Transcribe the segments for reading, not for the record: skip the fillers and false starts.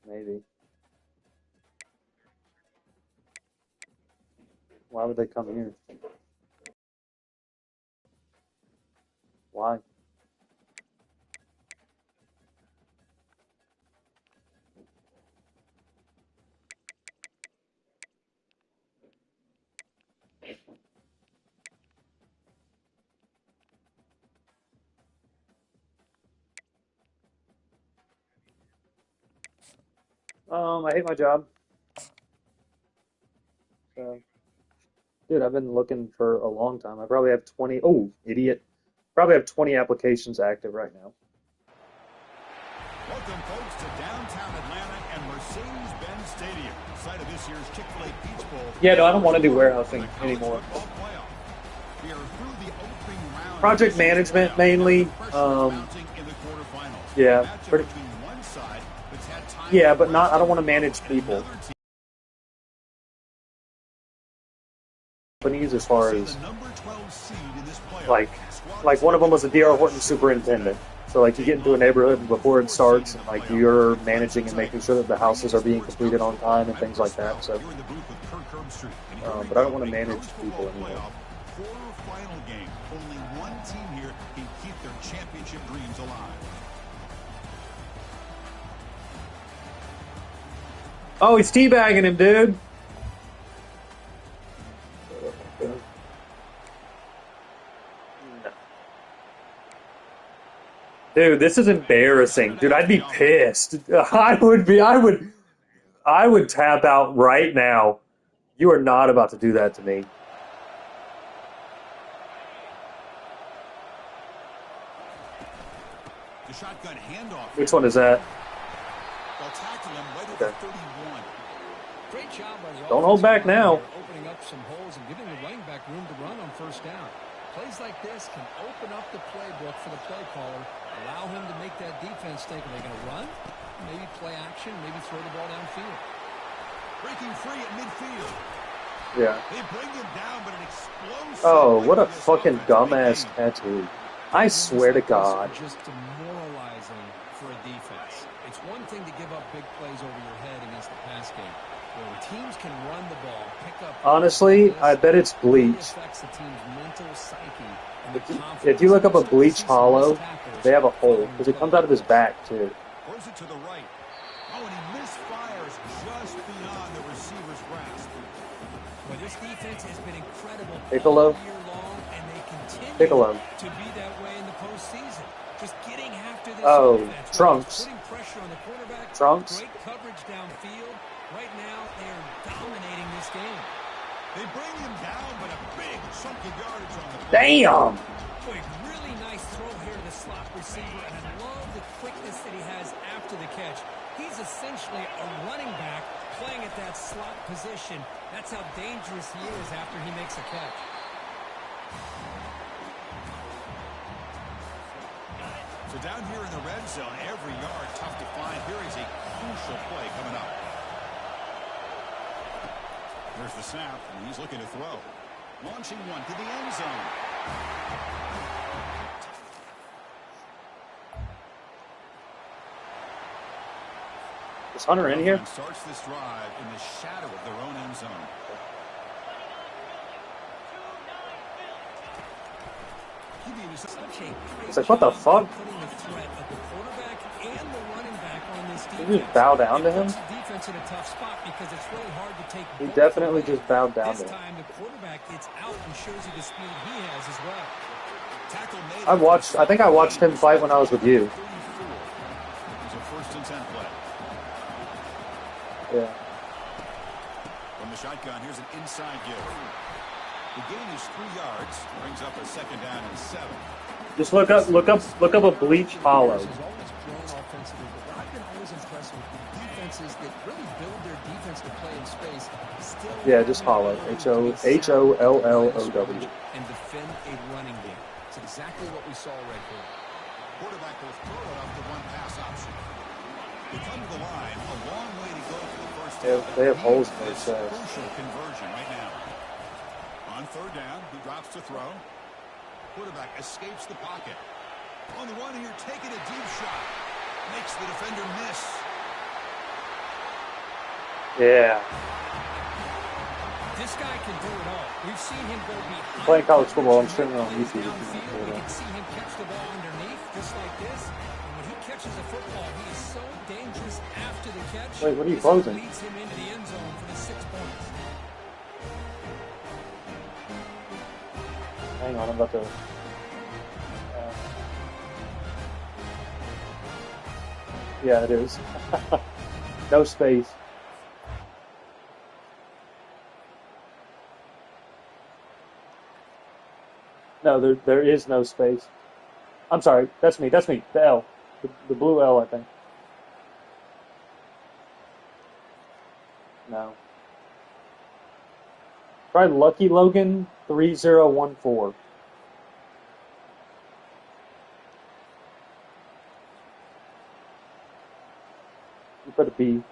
Maybe. Why would they come here? Why? I hate my job. So, dude, I've been looking for a long time. I probably have 20. Oh, idiot. Probably have 20 applications active right now. Welcome, folks, to downtown Atlanta and Mercedes-Benz Stadium, site of this year's Chick-fil-A Peach Bowl. Yeah, no, I don't want to do warehousing anymore. We are through the opening round. Project management mainly. Yeah, pretty. Yeah, but not. I don't want to manage people. Companies as far as like one of them was a D.R. Horton superintendent. So like you get into a neighborhood before it starts, and like you're managing and making sure that the houses are being completed on time and things like that. So, but I don't want to manage people anymore. Quarter-final game. Only one team here can keep their championship dreams alive. Oh, he's teabagging him, dude. Dude, this is embarrassing. Dude, I'd be pissed. I would tap out right now. You are not about to do that to me. The shotgun handoff. Which one is that? Okay. Great job by the Don't hold back now. Opening up some holes and giving the running back room to run on first down. Plays like this can open up the playbook for the play caller, allow him to make that defense think, are they going to run? Maybe play action, maybe throw the ball downfield. Breaking free at midfield. Yeah. They bring him down, but it explodes. Oh, what a fucking dumbass tattoo. I swear to God. Just demoralizing for a defense. It's one thing to give up big plays over your head against the pass game. Where teams can run the ball, pick up. Honestly, I bet it's bleach. If you look up a bleach hollow, they have a hole because it comes out of his back too. Throws it to the right. Oh, and he misfires just beyond the receiver's grasp. But this defense has been incredible Piccolo. all year long, and they continue Piccolo. to be that way in the postseason. Just getting after this defense, Trunks. Putting pressure on the quarterback. Trunks. Great coverage downfield. Right now, they are dominating this game. They bring him down, but a big chunk of yardage on the play. Damn! Boy, really nice throw here to the slot receiver, and I love the quickness that he has after the catch. He's essentially a running back playing at that slot position. That's how dangerous he is after he makes a catch. So down here in the red zone, every yard tough to find. Here is a crucial play coming up. There's the snap, and he's looking to throw. Launching one to the end zone. Is Hunter in here? Starts this drive in the shadow of their own end zone. It's like, what the fuck? Did you just bow down to him? He definitely just bowed down to him. I think I watched him fight when I was with you. Yeah. From the shotgun, here's an inside give. The gain is 3 yards, brings up a second down and 7. Just look up a bleach hollow. Yeah, just hollow. H-O-L-L-O-W. And defend a running game. It's exactly what we saw right there. Quarterback will throw it off the one pass option. They come to the line, a long way to go for the first down. They have holes in their chest. Crucial conversion right now. On third down, he drops to throw. Quarterback escapes the pocket. On the run here, taking a deep shot. Makes the defender miss. Yeah. This guy can do it all. We've seen him go behind Playing college football, I'm coverage streaming and on make YouTube. plays downfield. We can see him catch the ball underneath just like this. And when he catches the football, he is so dangerous after the catch. Wait, what are you This closing? leads him into the end zone for the 6 points. Hang on, I'm about to. Yeah, it is. No space. No, there is no space. I'm sorry. That's me. That's me. The L. The blue L, I think. No. Try Lucky Logan 3014. You put a B.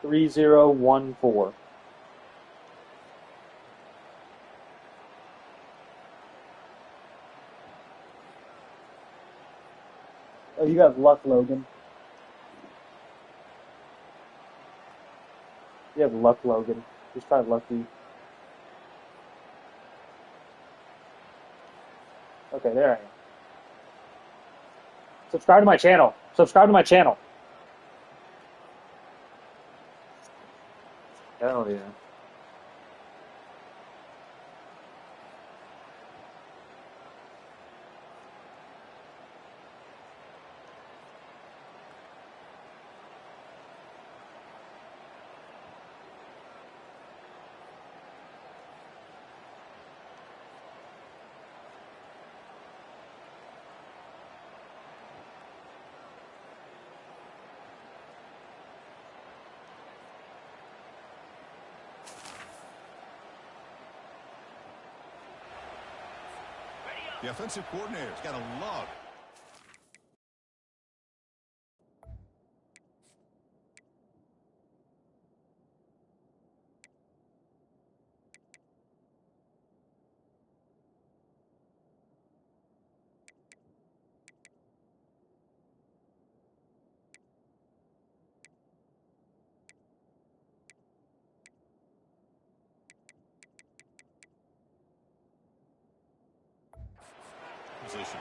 3014. Oh, you got luck, Logan. You have luck, Logan. Just try Lucky. Okay, there I am. Subscribe to my channel. Subscribe to my channel. Hell yeah. The offensive coordinator's got a log. Position.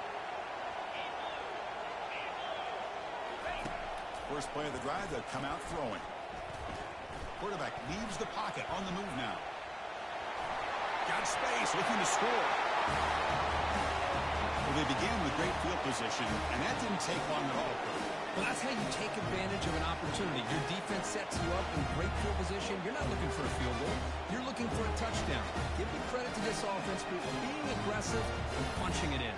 First play of the drive, they'll come out throwing. Quarterback leaves the pocket on the move now. Got space, looking to score. Well, they began with great field position, and that didn't take long at all. Well, that's how you take advantage of an opportunity. Your defense sets you up in great field position. You're not looking for a field goal. You're looking for a touchdown. Give the credit to this offense for being aggressive and punching it in.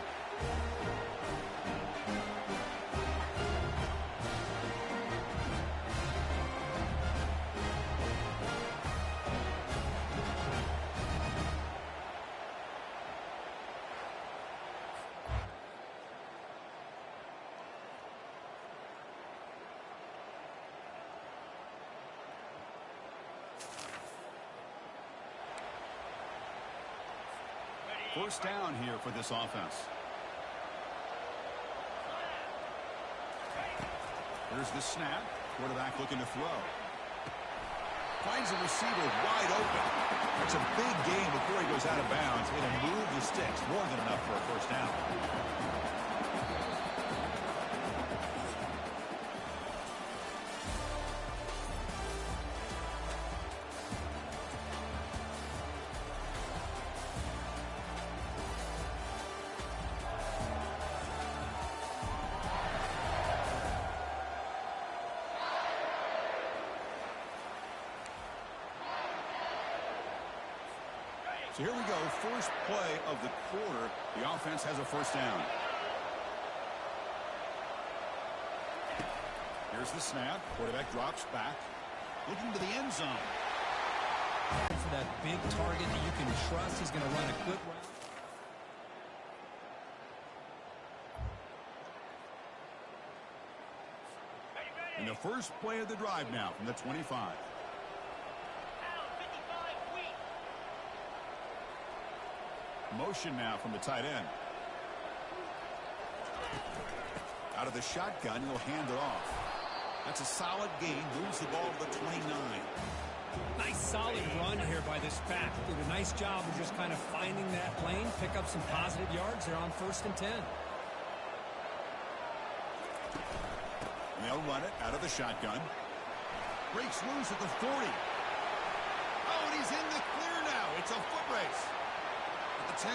First down here for this offense. Here's the snap. Quarterback looking to throw. Finds a receiver wide open. It's a big gain before he goes out of bounds. It'll move the sticks. More than enough for a first down. So here we go, first play of the quarter. The offense has a first down. Here's the snap. Quarterback drops back, looking to the end zone. For that big target that you can trust, he's going to run a good route. And the first play of the drive now from the 25. Motion now from the tight end. Out of the shotgun, he'll hand it off. That's a solid gain. Moves the ball to the 29. Nice solid run here by this back. Did a nice job of just kind of finding that lane, pick up some positive yards there on 1st and 10. And they'll run it out of the shotgun. Breaks loose at the 40. Oh, and he's in the clear now. It's a foot race. At the 10.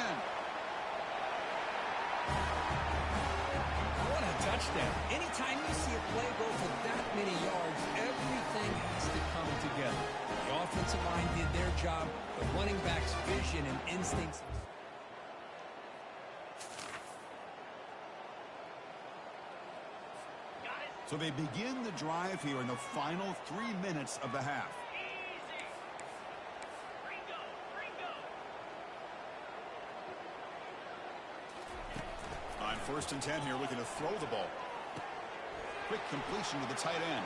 What a touchdown. Anytime you see a play go for that many yards, everything has to come together. The offensive line did their job. The running back's vision and instincts. So they begin the drive here in the final 3 minutes of the half. On 1st and 10 here, looking to throw the ball. Quick completion to the tight end.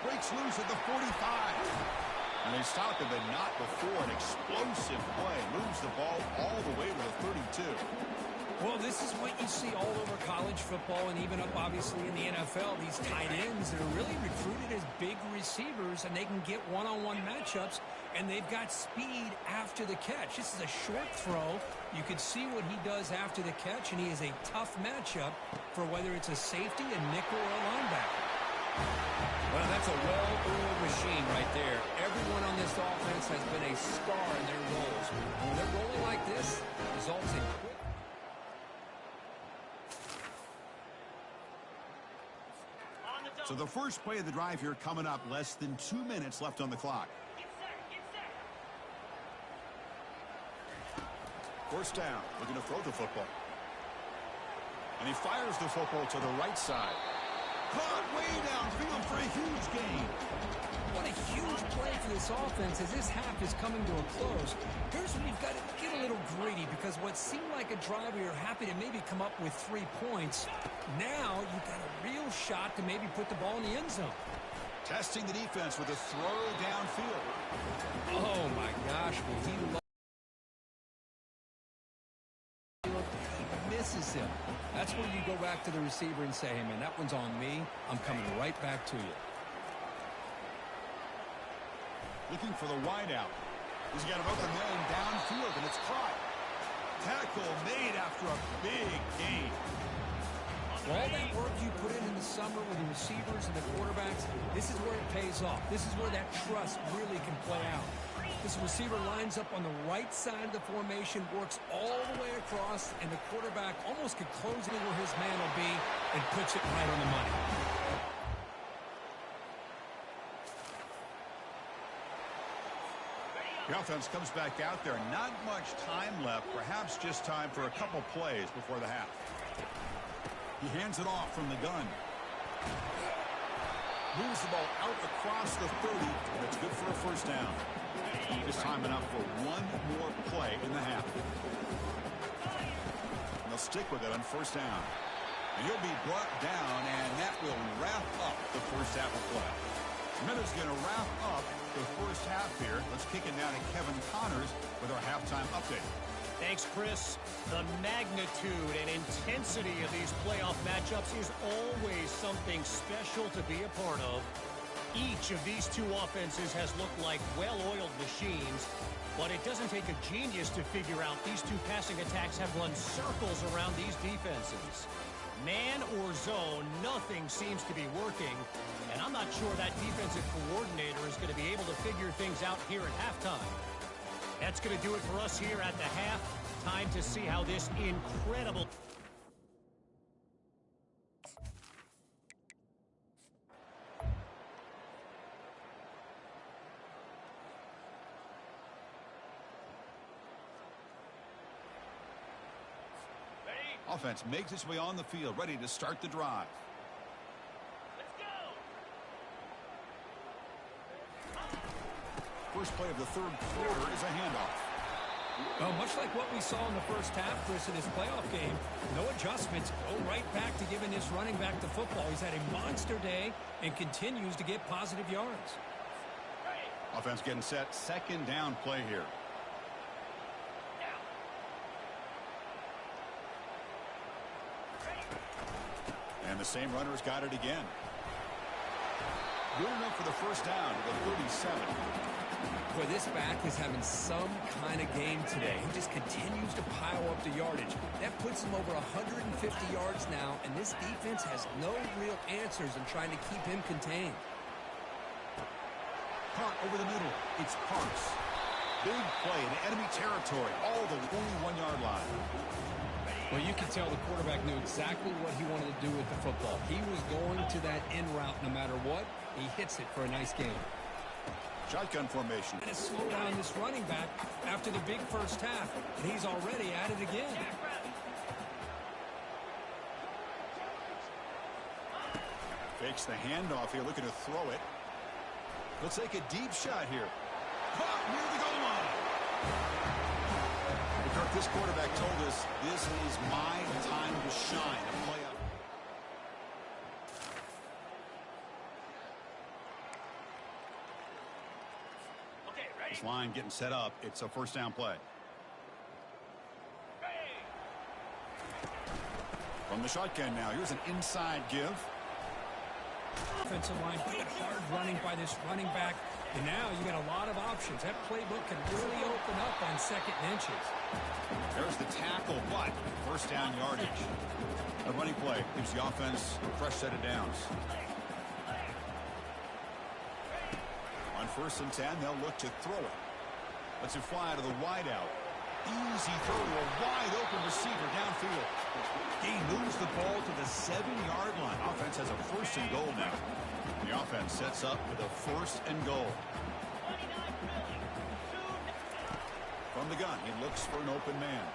Breaks loose at the 45. And they stop him, but not before an explosive play. Moves the ball all the way to the 32. Well, this is what you see all over college football and even up, obviously, in the NFL. These tight ends that are really recruited as big receivers, and they can get one-on-one matchups, and they've got speed after the catch. This is a short throw. You can see what he does after the catch, and he is a tough matchup for whether it's a safety, a nickel, or a linebacker. Well, that's a well-oiled machine right there. Everyone on this offense has been a star in their roles. When they're rolling like this, results in quick. So the first play of the drive here coming up, less than 2 minutes left on the clock. First down, looking to throw the football. And he fires the football to the right side. Caught way downfield for a huge gain. What a huge play for this offense as this half is coming to a close. Here's where you've got to get a little greedy, because what seemed like a drive where you're happy to maybe come up with 3 points, now you've got a real shot to maybe put the ball in the end zone. Testing the defense with a throw downfield. Oh, my gosh. Will he misses him. That's where you go back to the receiver and say, hey, man, that one's on me. I'm coming right back to you. Looking for the wideout. He's got an open man downfield, and it's caught. Tackle made after a big gain. For all that work you put in the summer with the receivers and the quarterbacks, this is where it pays off. This is where that trust really can play out. This receiver lines up on the right side of the formation, works all the way across, and the quarterback almost could close in where his man will be and puts it right on the money. The offense comes back out there. Not much time left. Perhaps just time for a couple plays before the half. He hands it off from the gun. Moves the ball out across the 30, and it's good for a first down. Just time enough for one more play in the half. And they'll stick with it on first down. And he'll be brought down, and that will wrap up the first half of play. Minutes going to wrap up the first half here. Let's kick it down to Kevin Connors with our halftime update. Thanks, Chris. The magnitude and intensity of these playoff matchups is always something special to be a part of. Each of these two offenses has looked like well-oiled machines, but it doesn't take a genius to figure out these two passing attacks have run circles around these defenses. Man or zone, nothing seems to be working, and I'm not sure that defensive coordinator is going to be able to figure things out here at halftime. That's going to do it for us here at the half. Time to see how this incredible... Offense makes its way on the field, ready to start the drive. Let's go! First play of the third quarter is a handoff. Well, much like what we saw in the first half, Chris, in this playoff game, no adjustments. Go right back to giving this running back the football. He's had a monster day and continues to get positive yards. Offense getting set. Second down play here. And the same runner's got it again. Good enough for the first down to the 37. Boy, this back is having some kind of game today. He just continues to pile up the yardage. That puts him over 150 yards now, and this defense has no real answers in trying to keep him contained. Caught over the middle. It's Parks. Big play in enemy territory, all the 21-yard line. Well, you can tell the quarterback knew exactly what he wanted to do with the football. He was going to that in route no matter what. He hits it for a nice game. Shotgun formation. And to slow down this running back after the big first half, and he's already at it again. Fakes the handoff here, looking to throw it. Let's take a deep shot here. Caught near the goal line. Kirk, this quarterback told us this is my time to shine and play up. This line getting set up. It's a first down play. From the shotgun now, here's an inside give. Offensive line good, hard running by this running back. And now you got a lot of options. That playbook can really open up on second and inches. There's the tackle, but first down yardage. The running play gives the offense a fresh set of downs. On 1st and 10, they'll look to throw it. Lets it fly to the wideout. Easy throw to a wide-open receiver downfield. He moves the ball to the 7-yard line. Offense has a 1st and goal now. The offense sets up with a 1st and goal. From the gun, he looks for an open man.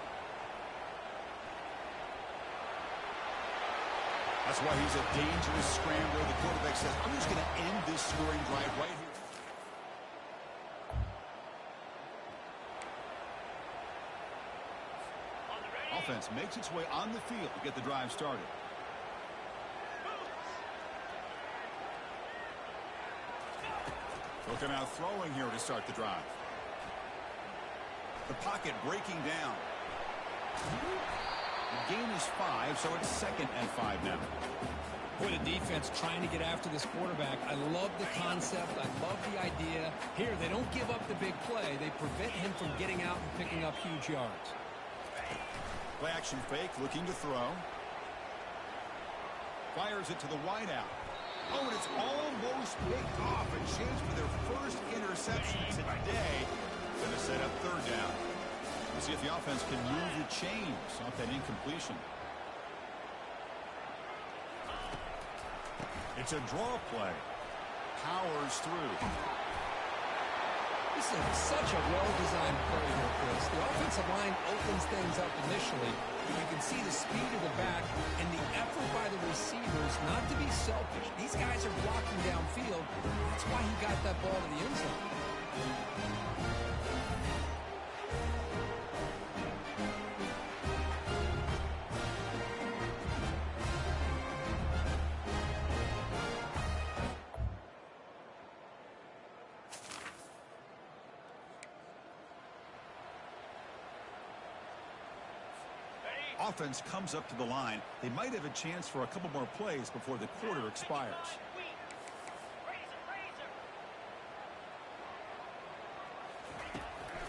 That's why he's a dangerous scrambler. The quarterback says, I'm just going to end this scoring drive right here. Offense makes its way on the field to get the drive started. Looking out throwing here to start the drive. The pocket breaking down. The gain is 5, so it's 2nd and 5 now. Boy, the defense trying to get after this quarterback. I love the concept. I love the idea. Here, they don't give up the big play. They prevent him from getting out and picking up huge yards. Play action fake, looking to throw. Fires it to the wideout. Oh, and it's almost picked off. A chance for their first interception today. Going to set up 3rd down. We'll see if the offense can move the chains off that incompletion. It's a draw play. Powers through. This is such a well-designed play here, Chris. The offensive line opens things up initially, but you can see the speed of the back and the effort by the receivers not to be selfish. These guys are blocking downfield. That's why he got that ball to the end zone. Offense comes up to the line. They might have a chance for a couple more plays before the quarter expires.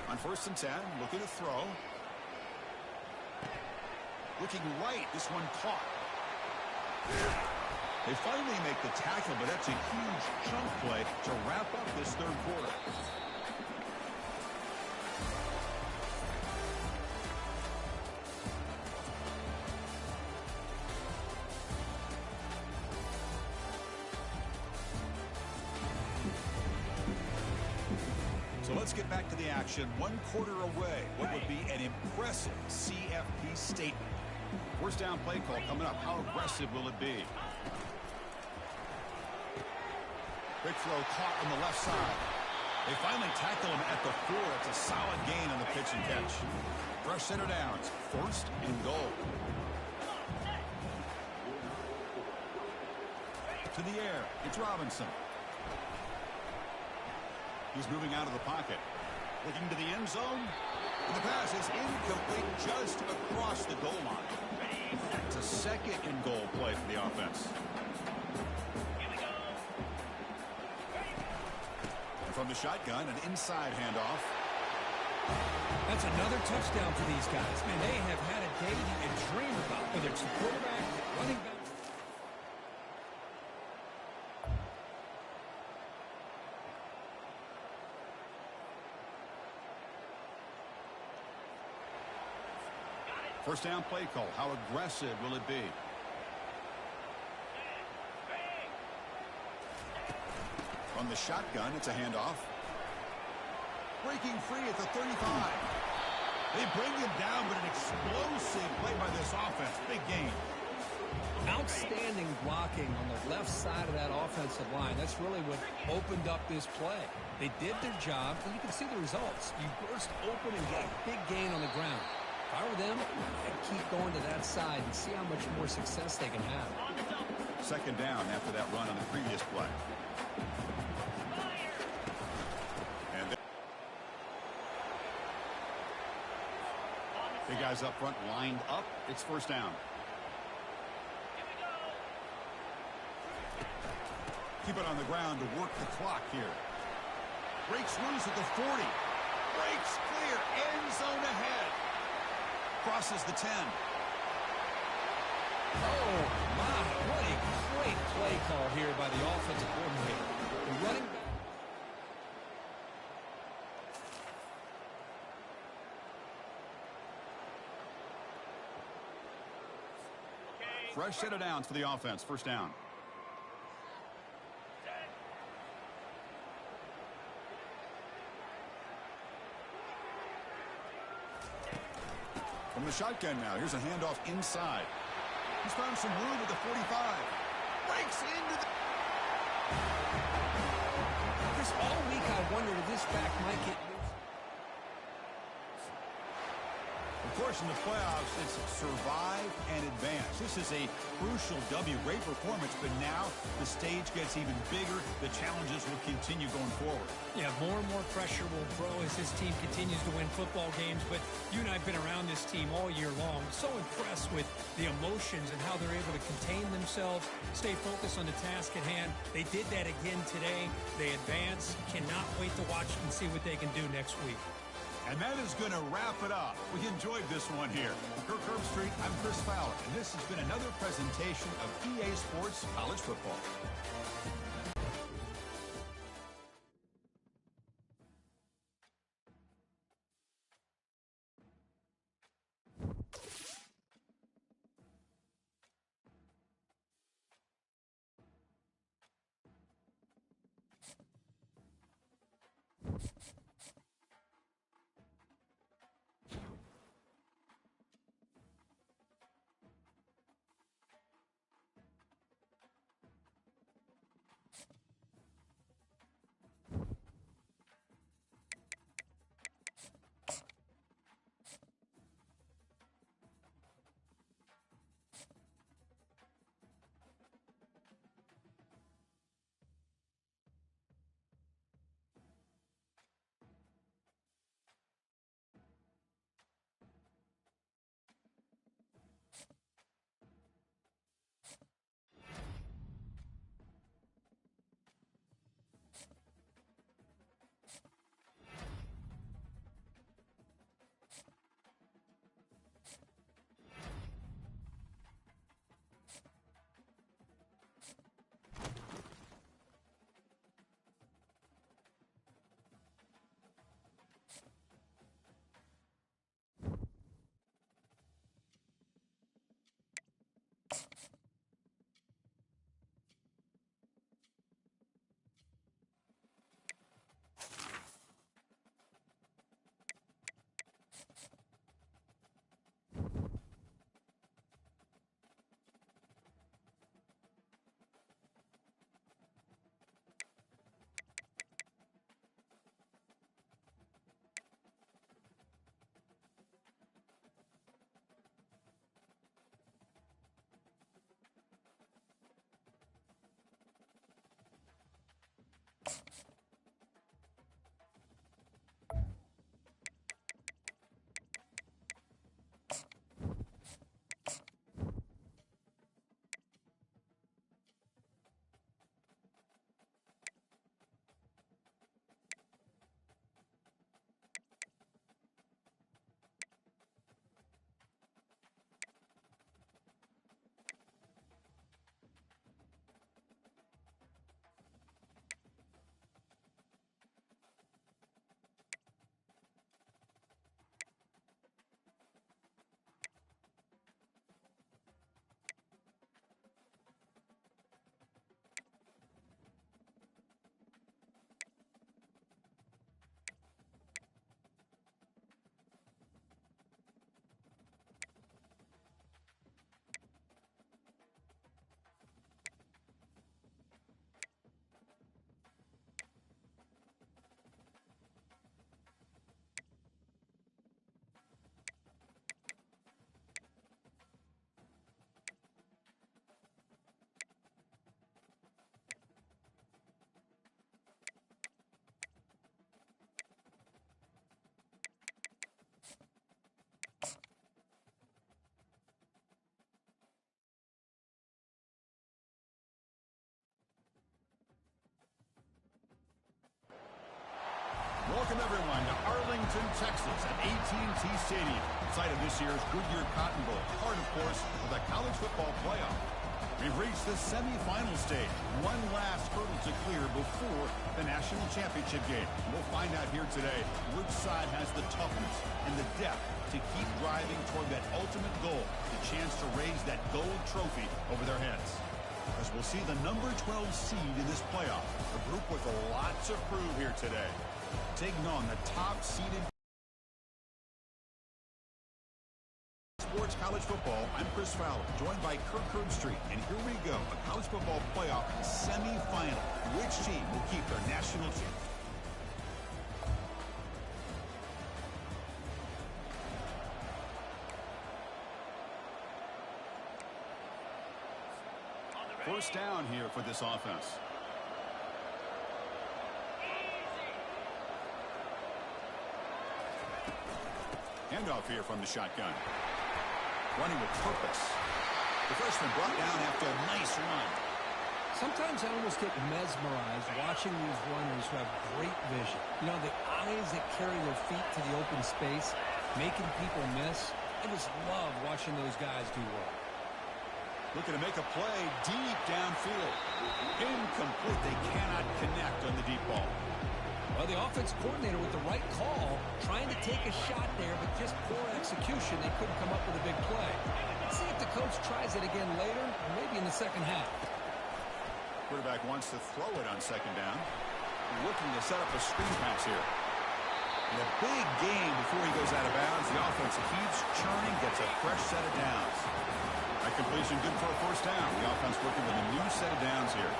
On 1st and 10, looking to throw. Looking right, this one caught. They finally make the tackle, but that's a huge chunk play to wrap up this 3rd quarter. So let's get back to the action. 1 quarter away. What would be an impressive CFP statement? First down play call coming up. How aggressive will it be? Quick throw caught on the left side. They finally tackle him at the 4. It's a solid gain on the pitch and catch. Fresh center downs. 1st and goal. To the air. It's Robinson. He's moving out of the pocket. Looking to the end zone. And the pass is incomplete just across the goal line. It's a 2nd and goal play for the offense. from the shotgun, an inside handoff. That's another touchdown for these guys. Man, they have had a day that you dream about, whether it's the quarterback, running back. First down play call. How aggressive will it be? From the shotgun, it's a handoff. Breaking free at the 35. They bring him down, but an explosive play by this offense. Big gain. Outstanding blocking on the left side of that offensive line. That's really what opened up this play. They did their job, and you can see the results. You burst open and get a big gain on the ground. If I were them, I'd keep going to that side and see how much more success they can have. Second down after that run on the previous play. The guys up front lined up. It's first down. Keep it on the ground to work the clock here. Breaks loose at the 40. Breaks clear. End zone ahead. Crosses the 10. Oh, my. What a great play call here by the offensive coordinator. The running back. Fresh set of downs for the offense. First down. From the shotgun now. Here's a handoff inside. He's found some room at the 45. Breaks into the... Chris, all week I wondered if this back might get loose. Of course, in the playoffs, it's survive and advance. This is a crucial W. Great performance, but now the stage gets even bigger. The challenges will continue going forward. Yeah, more and more pressure will grow as this team continues to win football games, but you and I have been around this team all year long. So impressed with the emotions and how they're able to contain themselves, stay focused on the task at hand. They did that again today. They advance. Cannot wait to watch and see what they can do next week. And that is going to wrap it up. We enjoyed this one here. From Kirk Street, I'm Chris Fowler, and this has been another presentation of EA Sports College Football. Houston, Texas, at AT&T Stadium, site of this year's Goodyear Cotton Bowl, part, of course, of the college football playoff. We've reached the semifinal stage. One last hurdle to clear before the national championship game. We'll find out here today which side has the toughness and the depth to keep driving toward that ultimate goal, the chance to raise that gold trophy over their heads. As we'll see the number 12 seed in this playoff, a group with a lot to prove here today. Taking on the top-seeded Sports College Football, I'm Chris Fowler, joined by Kirk Herbstreit, and here we go, a college football playoff semifinal. Which team will keep their national team? First down here for this offense. Handoff here from the shotgun. Running with purpose. The freshman brought down after a nice run. Sometimes I almost get mesmerized watching these runners who have great vision. You know, the eyes that carry their feet to the open space, making people miss. I just love watching those guys do work. Looking to make a play deep downfield. Incomplete. They cannot connect on the deep ball. Well, the offense coordinator with the right call, trying to take a shot there, but just poor execution. They couldn't come up with a big play. Let's see if the coach tries it again later, or maybe in the second half. Quarterback wants to throw it on second down. Looking to set up a screen pass here. In a big game before he goes out of bounds, the offense keeps churning, gets a fresh set of downs. That completion good for a first down. The offense working with a new set of downs here.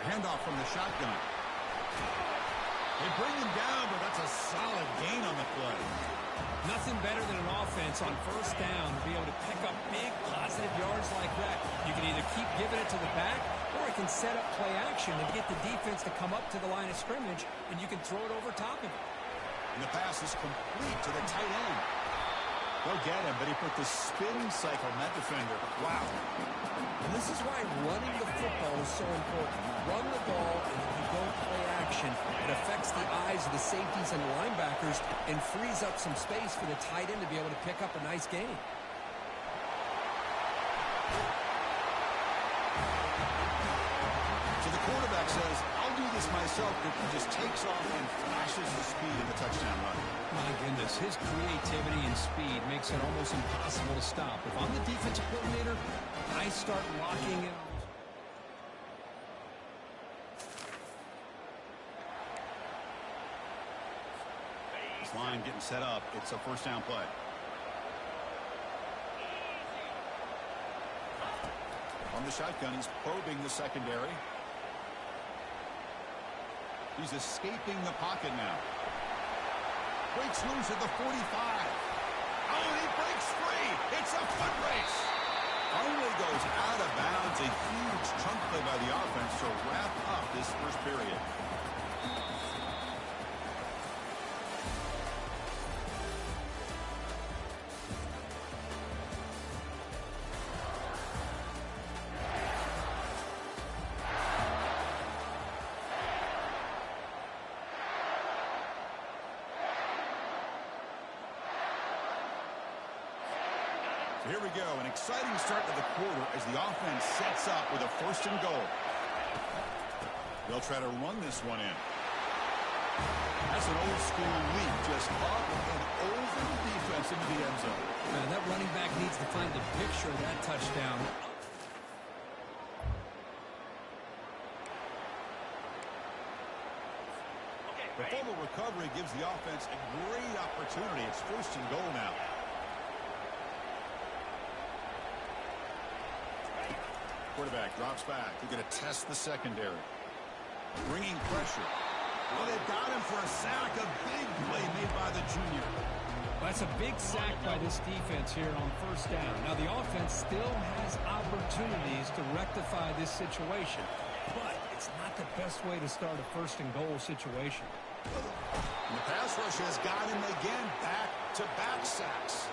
Handoff from the shotgun. They bring him down, but that's a solid gain on the play. Nothing better than an offense on first down to be able to pick up big positive yards like that. You can either keep giving it to the back, or it can set up play action and get the defense to come up to the line of scrimmage, and you can throw it over top of it. And the pass is complete to the tight end. They'll get him, but he put the spin cycle on that defender. Wow. And this is why running the football is so important. You run the ball, and if you don't play action, it affects the eyes of the safeties and the linebackers and frees up some space for the tight end to be able to pick up a nice gain. So the quarterback says, I'll do this myself, but he just takes off and flashes the speed in the touchdown run. My goodness, his creativity and speed makes it almost impossible to stop. If I'm the defensive coordinator, I start locking in. This line getting set up. It's a first down play. On the shotgun, he's probing the secondary. He's escaping the pocket now. Breaks loose at the 45. Oh, and he breaks free. It's a foot race. Only goes out of bounds. A huge chunk play by the offense to wrap up this first period. Here we go, an exciting start to the quarter as the offense sets up with a first and goal. They'll try to run this one in. That's an old school leap, just up and over the defense into the end zone. Man, that running back needs to find the picture of that touchdown. The fumble recovery gives the offense a great opportunity. It's first and goal now. Quarterback drops back. They're going to test the secondary. Bringing pressure. Well, they've got him for a sack. A big play made by the junior. That's a big sack by this defense here on first down. Now, the offense still has opportunities to rectify this situation, but it's not the best way to start a first-and-goal situation. And the pass rush has got him again, back-to-back sacks.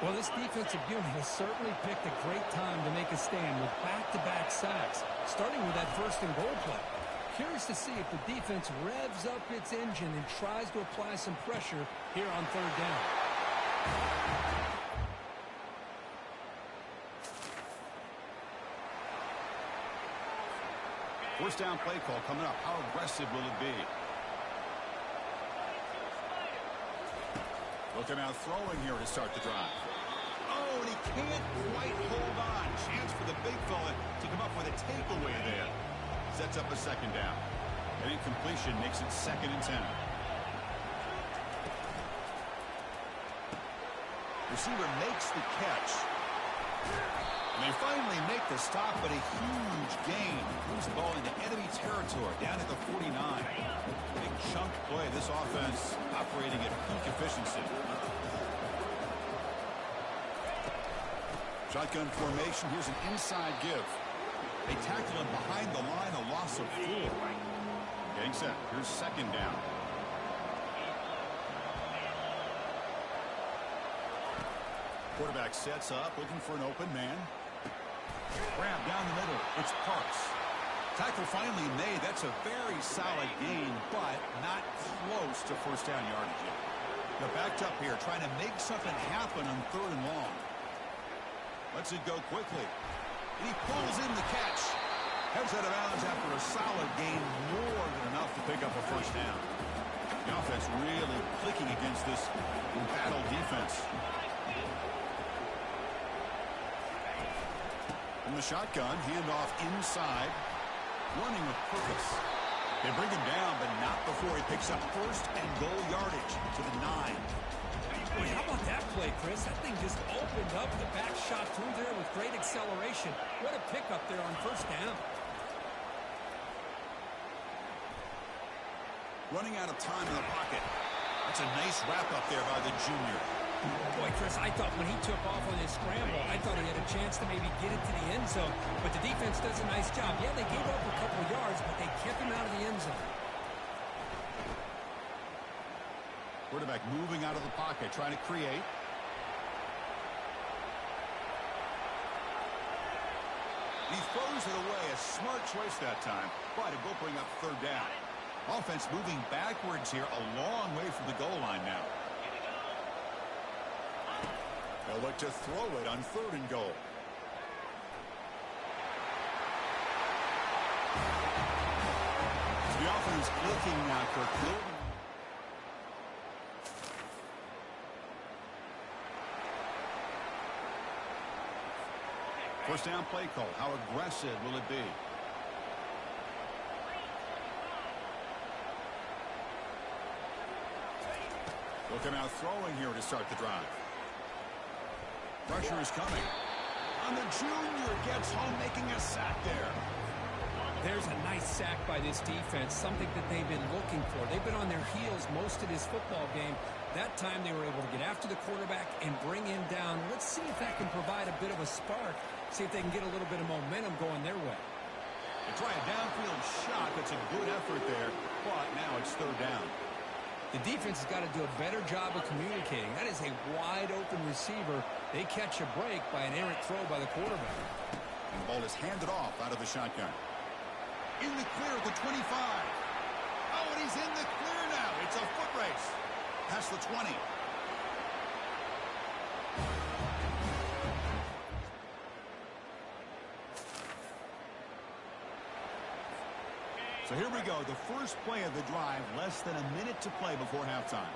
Well, this defensive unit has certainly picked a great time to make a stand with back-to-back sacks, starting with that first-and-goal play. Curious to see if the defense revs up its engine and tries to apply some pressure here on third down. First down play call coming up. How aggressive will it be? Looking out throwing here to start the drive. Oh, and he can't quite hold on. Chance for the big fella to come up with a takeaway there. Sets up a second down. An incompletion makes it 2nd and 10. Receiver makes the catch. And they finally make the stop, but a huge gain. Moves the ball into enemy territory, down at the 49. Big chunk play. This offense operating at peak efficiency. Shotgun formation. Here's an inside give. They tackle him behind the line, a loss of 4. Getting set. Here's second down. Quarterback sets up, looking for an open man. Grab down the middle. It's Parks. Tackle finally made. That's a very solid gain, but not close to first down yardage yet. They're backed up here, trying to make something happen on 3rd and long. Lets it go quickly. And he pulls in the catch. Heads out of bounds after a solid gain, more than enough to pick up a first down. The offense really clicking against this battle defense. From the shotgun, handoff inside. Running with purpose. They bring him down, but not before he picks up first and goal yardage to the 9. Boy, how about that play, Chris? That thing just opened up the back shot through there with great acceleration. What a pickup there on first down. Running out of time in the pocket. That's a nice wrap-up there by the junior. Boy, Chris, I thought when he took off on his scramble, I thought he had a chance to maybe get it to the end zone. But the defense does a nice job. Yeah, they gave up a couple yards, but they kept him out of the end zone. Quarterback moving out of the pocket, trying to create. He throws it away. A smart choice that time. But it will bring up third down. Offense moving backwards here, a long way from the goal line now. They'll look to throw it on 3rd and goal. The offense looking now, Kirk. First down play call. How aggressive will it be? Looking out throwing here to start the drive. Pressure is coming. And the junior gets home, making a sack there. There's a nice sack by this defense, something that they've been looking for. They've been on their heels most of this football game. That time they were able to get after the quarterback and bring him down. Let's see if that can provide a bit of a spark. See if they can get a little bit of momentum going their way. They try a downfield shot. That's a good effort there. But now it's third down. The defense has got to do a better job of communicating. That is a wide-open receiver. They catch a break by an errant throw by the quarterback. And the ball is handed off out of the shotgun. In the clear at the 25. Oh, and he's in the clear now. It's a foot race. Past the 20. So here we go, the first play of the drive, less than a minute to play before halftime.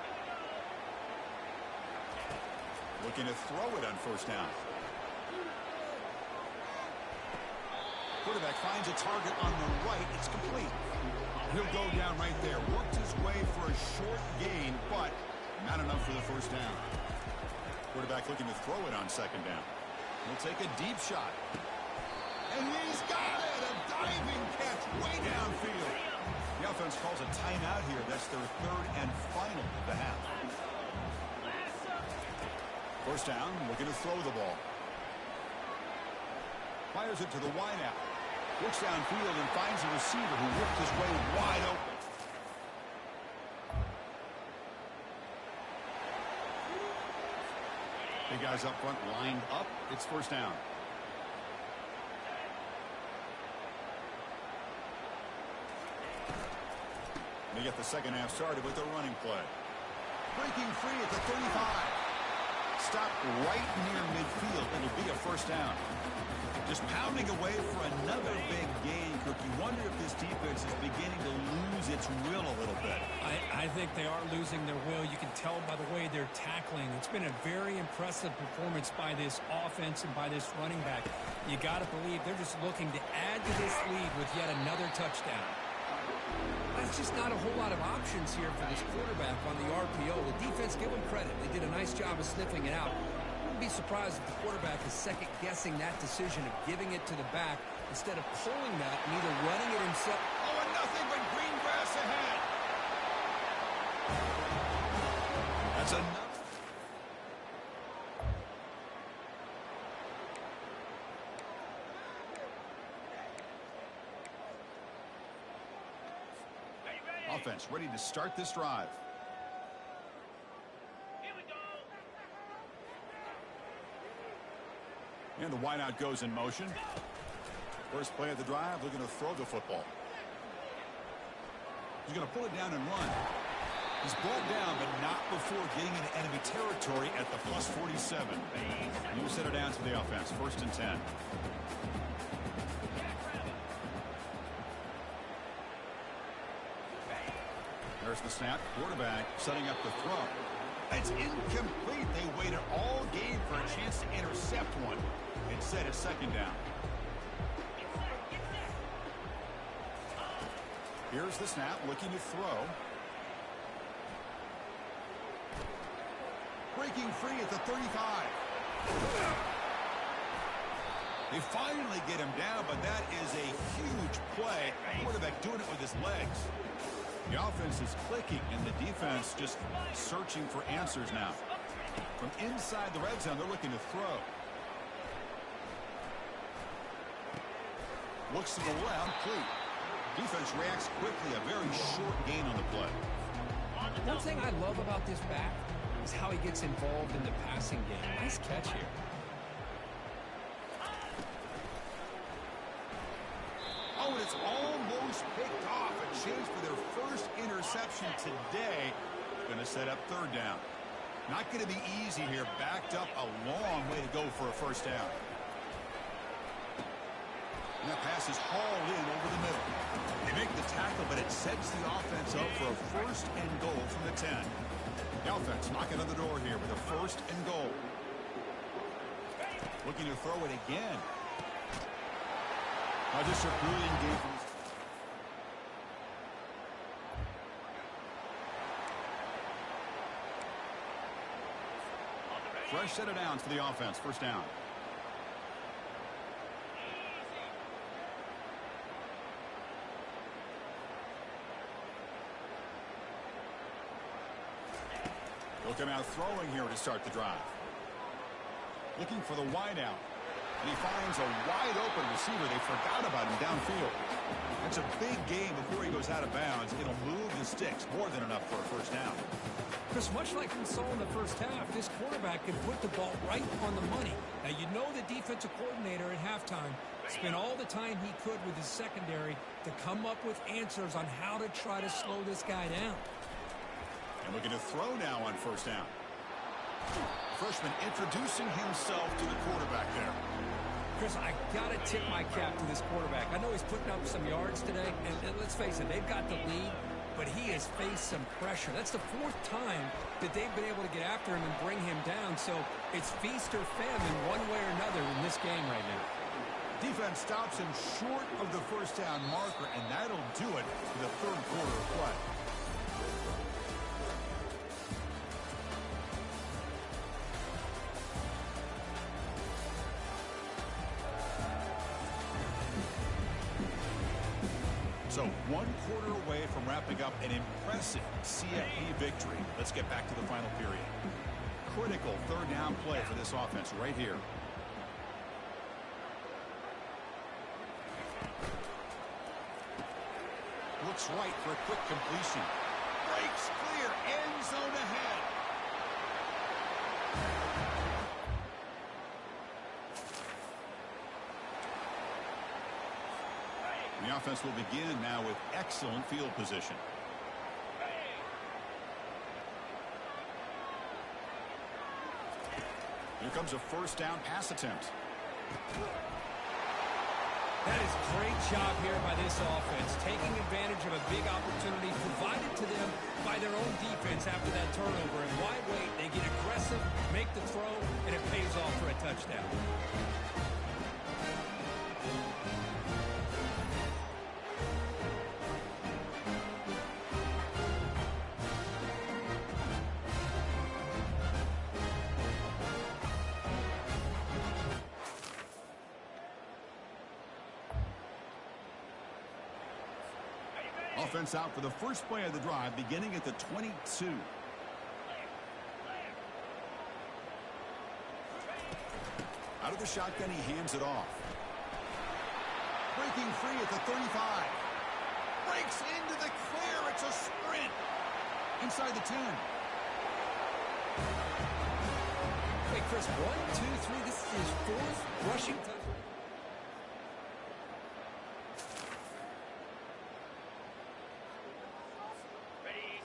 Looking to throw it on first down. Quarterback finds a target on the right. It's complete. He'll go down right there. Worked his way for a short gain, but not enough for the first down. Quarterback looking to throw it on second down. He'll take a deep shot. And he's got it! A diving catch way downfield. The offense calls a timeout here. That's their third and final of the half. First down, looking to throw the ball. Fires it to the wideout. Looks downfield and finds a receiver who whipped his way wide open. The guys up front lined up. It's first down. They get the second half started with a running play. Breaking free at the 35. Stopped right near midfield. It'll be a first down. Just pounding away for another big gain, Cook. You wonder if this defense is beginning to lose its will a little bit. I think they are losing their will. You can tell by the way they're tackling. It's been a very impressive performance by this offense and by this running back. You got to believe they're just looking to add to this lead with yet another touchdown. There's just not a whole lot of options here for this quarterback on the RPO. The defense, give them credit. They did a nice job of sniffing it out. Wouldn't be surprised if the quarterback is second-guessing that decision of giving it to the back instead of pulling that and either running it himself. Oh, and nothing but green grass ahead. That's enough. Offense ready to start this drive. And the wideout goes in motion. First play of the drive, looking to throw the football. He's going to pull it down and run. He's brought down, but not before getting into enemy territory at the plus 47. You set it down to the offense. First and 10. There's the snap. Quarterback setting up the throw. It's incomplete. They waited all game for a chance to intercept one. Instead, it's second down. Here's the snap, looking to throw. Breaking free at the 35. They finally get him down, but that is a huge play. Quarterback doing it with his legs. The offense is clicking, and the defense just searching for answers now. From inside the red zone, they're looking to throw. Looks to the left, complete. Defense reacts quickly, a very short gain on the play. One thing I love about this back is how he gets involved in the passing game. Nice catch here. Oh, and it's almost picked off. A chance for their first interception today. Going to set up third down. Not going to be easy here. Backed up a long way to go for a first down. And that pass is hauled in over the middle. They make the tackle, but it sets the offense up for a first and goal from the 10. The offense knocking on the door here with a first and goal. Looking to throw it again. Just a brilliant game. Fresh set of downs for the offense. First down. They'll come out throwing here to start the drive. Looking for the wideout. And he finds a wide-open receiver. They forgot about him downfield. It's a big game before he goes out of bounds. It'll move the sticks. More than enough for a first down. Chris, much like we saw in the first half, this quarterback can put the ball right on the money. Now, you know the defensive coordinator at halftime spent all the time he could with his secondary to come up with answers on how to try to slow this guy down. And looking to throw now on first down. Freshman introducing himself to the quarterback there. Chris, I got to tip my cap to this quarterback. I know he's putting up some yards today, and let's face it, they've got the lead, but he has faced some pressure. That's the fourth time that they've been able to get after him and bring him down, so it's feast or famine one way or another in this game right now. Defense stops him short of the first down marker, and that'll do it for the third quarter of play. So 1 quarter away from wrapping up an impressive CFP victory. Let's get back to the final period. critical third down play for this offense right here. Looks right for a quick completion. Breaks clear. End zone ahead. The offense will begin now with excellent field position. Here comes a first down pass attempt. That is great job here by this offense, taking advantage of a big opportunity provided to them by their own defense after that turnover. And why wait? They get aggressive, make the throw, and it pays off for a touchdown. Offense out for the first play of the drive, beginning at the 22. Out of the shotgun, he hands it off. Breaking free at the 35. Breaks into the clear. It's a sprint. Inside the 10. Wait, Chris, 1, 2, 3. This is his fourth rushing touchdown.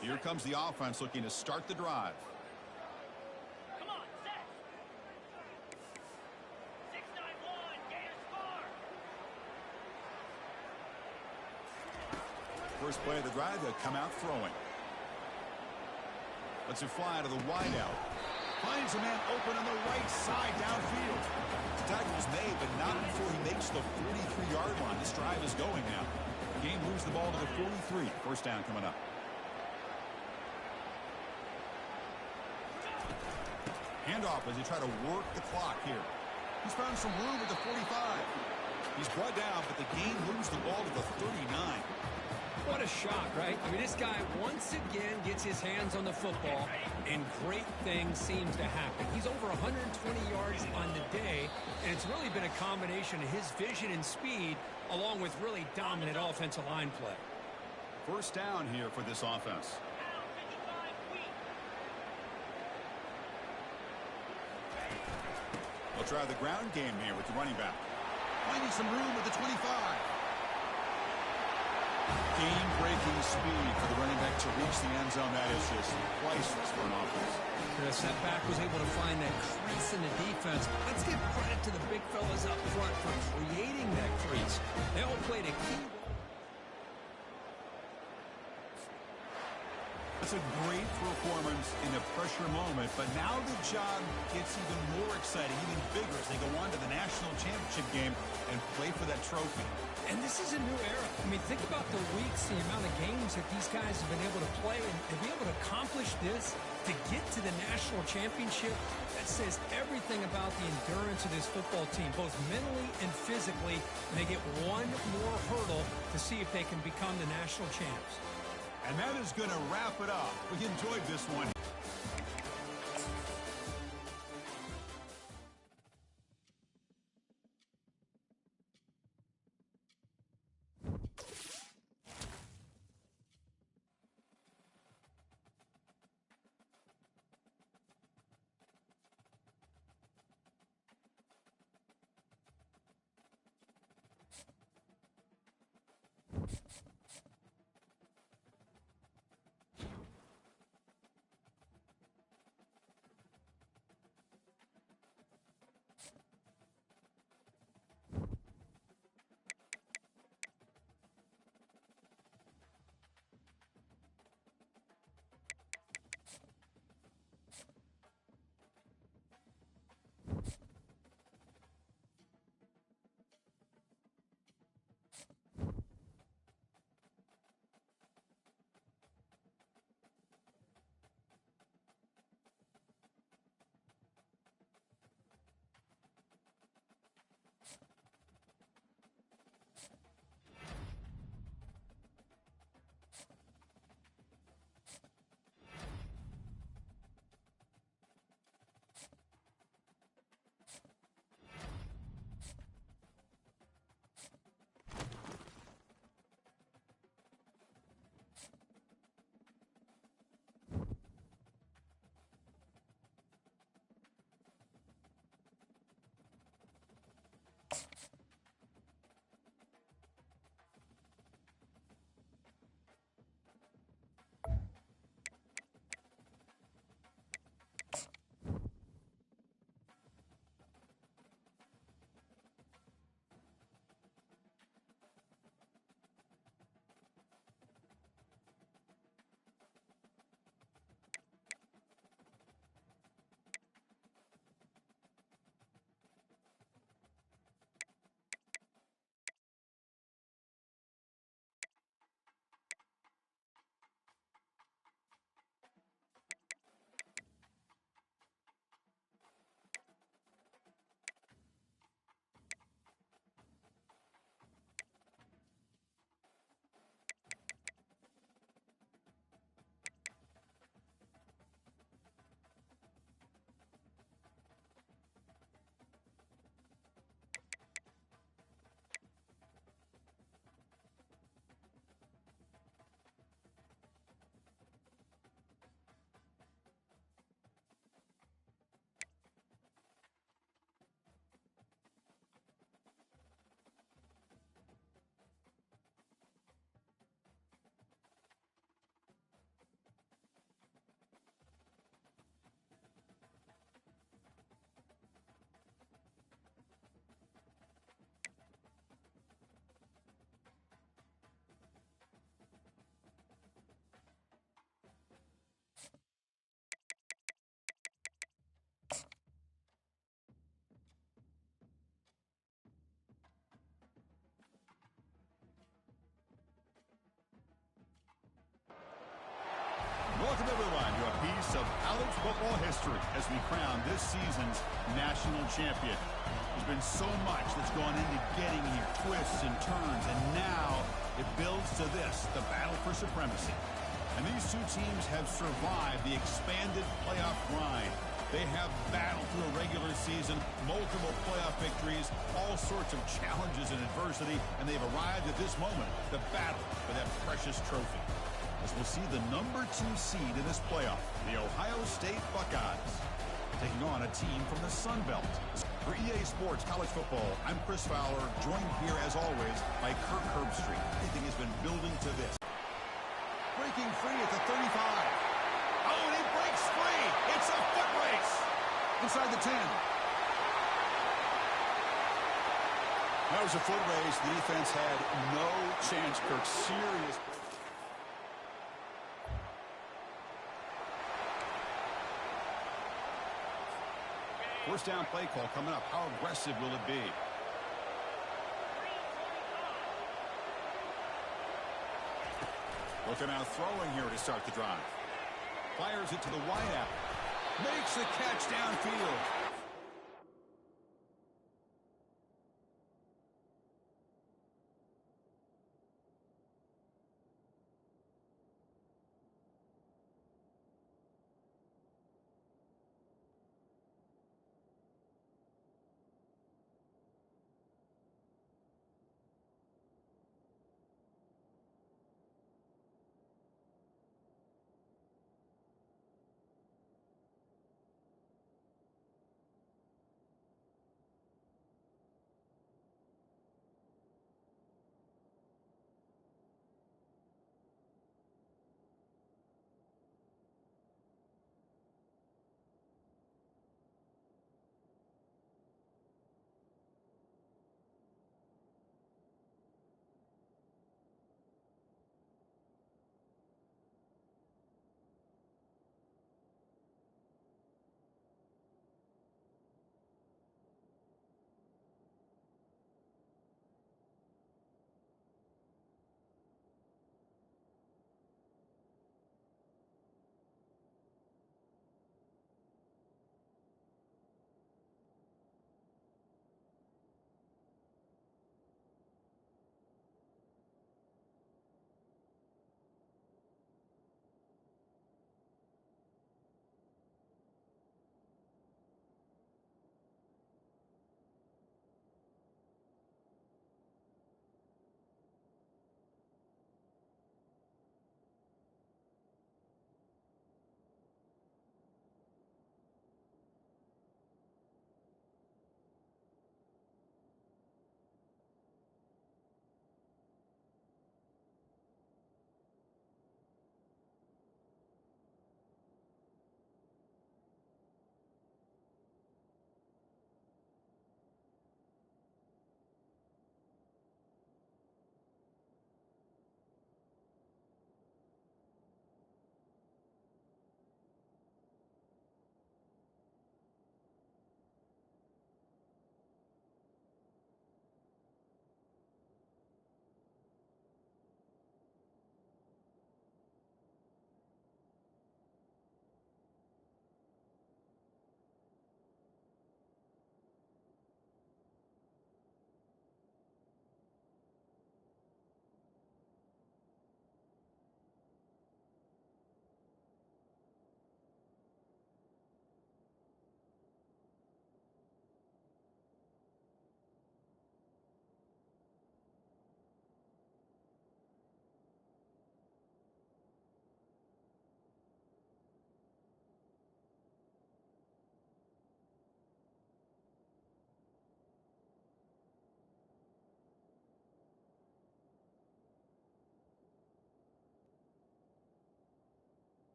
Here comes the offense looking to start the drive. Come on, set. 6-9-1, gain a score. First play of the drive, they'll come out throwing. Lets it fly to the wideout. Finds a man open on the right side downfield. The tackle was made, but not before he makes the 43-yard line. This drive is going now. The game moves the ball to the 43. First down coming up. Handoff as he try to work the clock here. He's found some room at the 45. He's brought down, but the game moves the ball to the 39. What a shock, right? I mean, this guy once again gets his hands on the football, and great things seems to happen. He's over 120 yards on the day, and it's really been a combination of his vision and speed, along with really dominant offensive line play. First down here for this offense. They'll try the ground game here with the running back. Finding some room at the 25. Game-breaking speed for the running back to reach the end zone. That is just priceless for an offense. Chris, that back was able to find that crease in the defense. Let's give credit to the big fellas up front for creating that crease. They all played a key role. It's a great performance in a pressure moment, but now the job gets even more exciting, even bigger as they go on to the national championship game and play for that trophy. And this is a new era. I mean, think about the weeks, the amount of games that these guys have been able to play, and to be able to accomplish this, to get to the national championship, that says everything about the endurance of this football team, both mentally and physically, and they get one more hurdle to see if they can become the national champs. And that is going to wrap it up. We enjoyed this one. this season's national champion. There's been so much that's gone into getting here, twists and turns, and now it builds to this, the battle for supremacy. And these two teams have survived the expanded playoff grind. They have battled through a regular season, multiple playoff victories, all sorts of challenges and adversity, and they've arrived at this moment, the battle for that precious trophy. As we'll see the number 2 seed in this playoff, the Ohio State Buckeyes, taking on a team from the Sun Belt. For EA Sports College Football, I'm Chris Fowler, joined here as always by Kirk Herbstreit. Everything has been building to this. Breaking free at the 35. Oh, and he breaks free. It's a foot race. Inside the 10. That was a foot race. The defense had no chance. Kirk, serious. First down play call coming up. How aggressive will it be? Looking out throwing here to start the drive. Fires it to the wideout. Makes the catch downfield.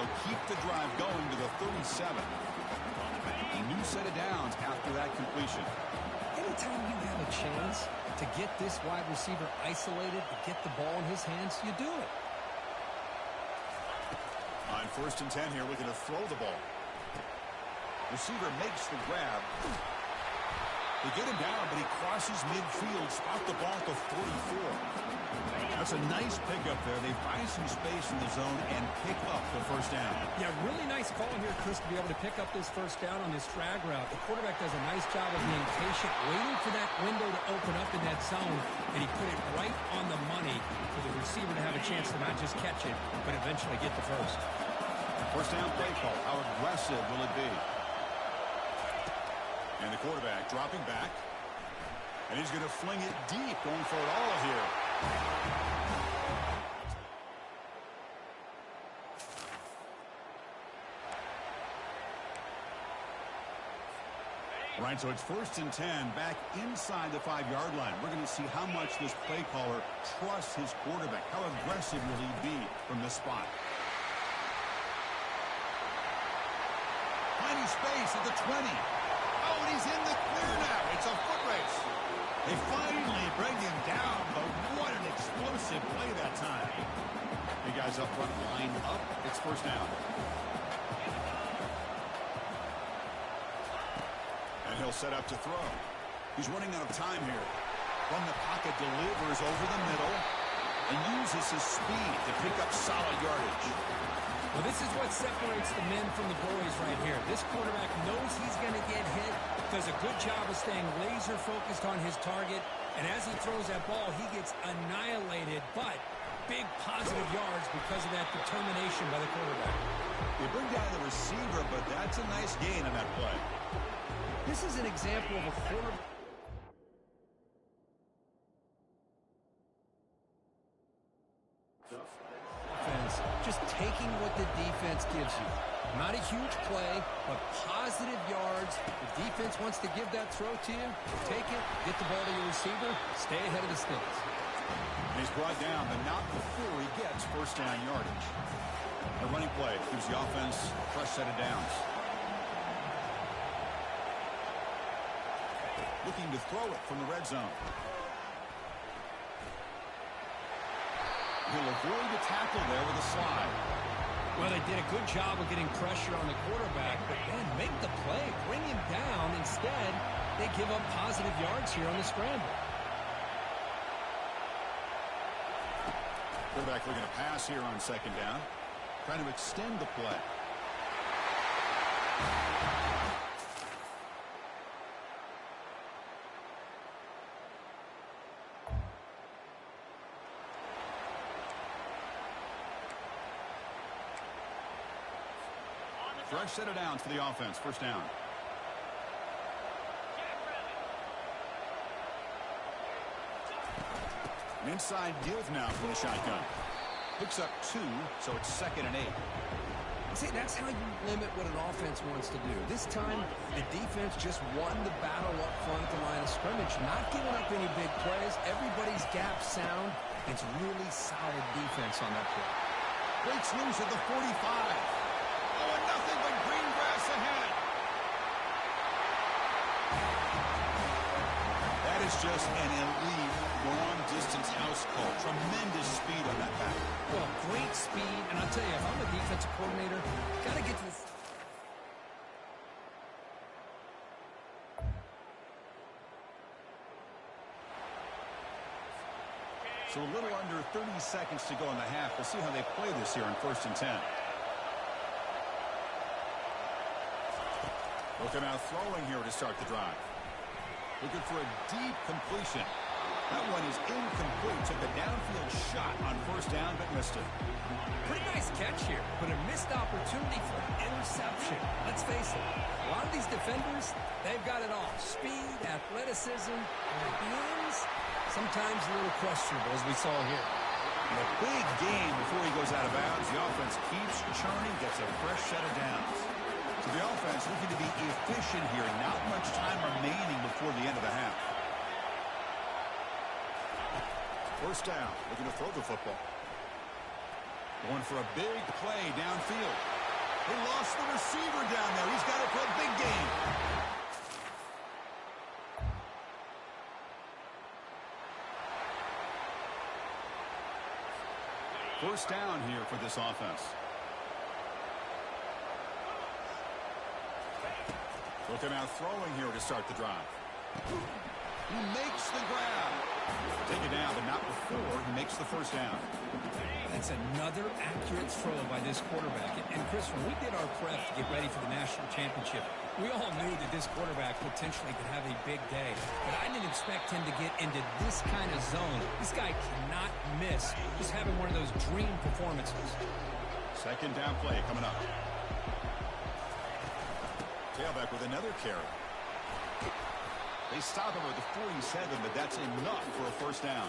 will keep the drive going to the 37. A new set of downs after that completion. Anytime you have a chance to get this wide receiver isolated, to get the ball in his hands, you do it. On 1st and 10 here, looking to throw the ball. Receiver makes the grab. They get him down, but he crosses midfield, spot the ball at the 44. That's a nice pickup there. They find some space in the zone and pick up the first down. Yeah, really nice call here, Chris, to be able to pick up this first down on this drag route. The quarterback does a nice job of being patient, waiting for that window to open up in that zone, and he put it right on the money for the receiver to have a chance to not just catch it, but eventually get the first. First down play call. How aggressive will it be? And the quarterback dropping back. And he's going to fling it deep, going for it all here. All right, so it's 1st and 10, back inside the 5-yard line. We're going to see how much this play caller trusts his quarterback. How aggressive will he be from this spot? Finding space at the 20. Oh, and he's in the clear now. It's a foot race. They finally bring him down, but what an explosive play that time. The guys up front lined up. It's first down. And he'll set up to throw. He's running out of time here. From the pocket, delivers over the middle and uses his speed to pick up solid yardage. Well, this is what separates the men from the boys right here. This quarterback knows he's going to get hit, does a good job of staying laser focused on his target, and as he throws that ball, he gets annihilated, but big positive yards because of that determination by the quarterback. They bring down the receiver, but that's a nice gain on that play. This is an example of a quarterback. Just taking what the defense gives you. Not a huge play, but positive yards. The defense wants to give that throw to you. Take it, get the ball to your receiver, stay ahead of the sticks. He's brought down, but not before he gets first down yardage. A running play gives the offense a fresh set of downs. Looking to throw it from the red zone. He'll avoid the tackle there with a slide. Well, they did a good job of getting pressure on the quarterback, but then make the play, bring him down. Instead, they give up positive yards here on the scramble. Quarterback looking to pass here on 2nd down. Trying to extend the play. Fresh set of downs for the offense. First down. An inside give now from the shotgun. Picks up 2, so it's 2nd and 8. See, that's how you limit what an offense wants to do. This time, the defense just won the battle up front at the line of scrimmage, not giving up any big plays. Everybody's gap sound. It's really solid defense on that play. Breaks loose at the 45. Oh, and nothing but green grass ahead. That is just an elite long-distance house call. Tremendous speed on that back. Well, great speed, and I'll tell you, if I'm a defensive coordinator, got to get to this. So a little under 30 seconds to go in the half. We'll see how they play this here on 1st and 10. Looking out throwing here to start the drive. Looking for a deep completion. That one is incomplete. Took a downfield shot on first down, but missed it. Pretty nice catch here, but a missed opportunity for an interception. Let's face it, a lot of these defenders, they've got it all. Speed, athleticism, and hands, sometimes a little questionable, as we saw here. And a big game before he goes out of bounds. The offense keeps churning, gets a fresh set of downs. So the offense looking to be efficient here. Not much time remaining before the end of the half. First down, looking to throw the football. Going for a big play downfield. They lost the receiver down there. He's got it for a big game. First down here for this offense. Looking out throwing here to start the drive. He makes the grab. Take it down, but not before he makes the first down. That's another accurate throw by this quarterback. And Chris, when we did our prep to get ready for the national championship, we all knew that this quarterback potentially could have a big day. But I didn't expect him to get into this kind of zone. This guy cannot miss. He's having one of those dream performances. Second down play coming up. Tailback with another carry. They stop him at the 47, but that's enough for a first down.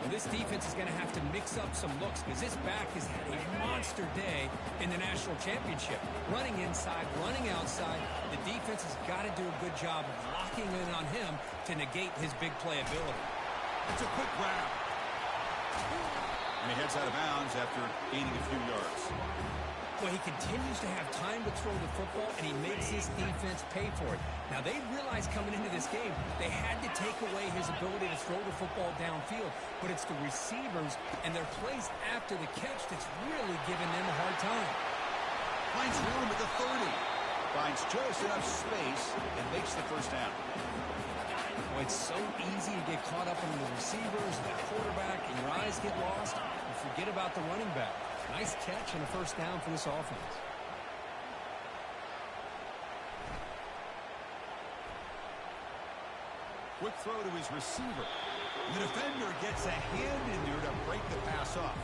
Well, this defense is going to have to mix up some looks because this back has had a monster day in the national championship. Running inside, running outside. The defense has got to do a good job of locking in on him to negate his big play ability. It's a quick grab. And he heads out of bounds after gaining a few yards. Well, he continues to have time to throw the football, and he makes his defense pay for it. Now, they realized coming into this game they had to take away his ability to throw the football downfield, but it's the receivers and their plays after the catch that's really giving them a hard time. Finds room at the 30. Finds just enough space and makes the first down. Well, it's so easy to get caught up in the receivers and the quarterback, and your eyes get lost. You forget about the running back. Nice catch and a first down for this offense. Quick throw to his receiver. The defender gets a hand in there to break the pass off.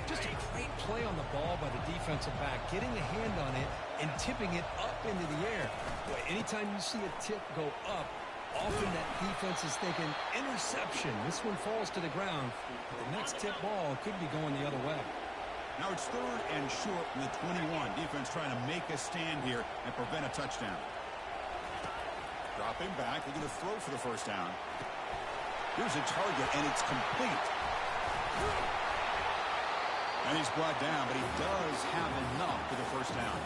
Just a great play on the ball by the defensive back, getting a hand on it and tipping it up into the air. Boy, anytime you see a tip go up, often that defense is thinking interception. This one falls to the ground. The next tip ball could be going the other way. Now it's third and short from the 21. Defense trying to make a stand here and prevent a touchdown. Dropping back. They're going to throw for the first down. Here's a target, and it's complete. And he's brought down, but he does have enough for the first down.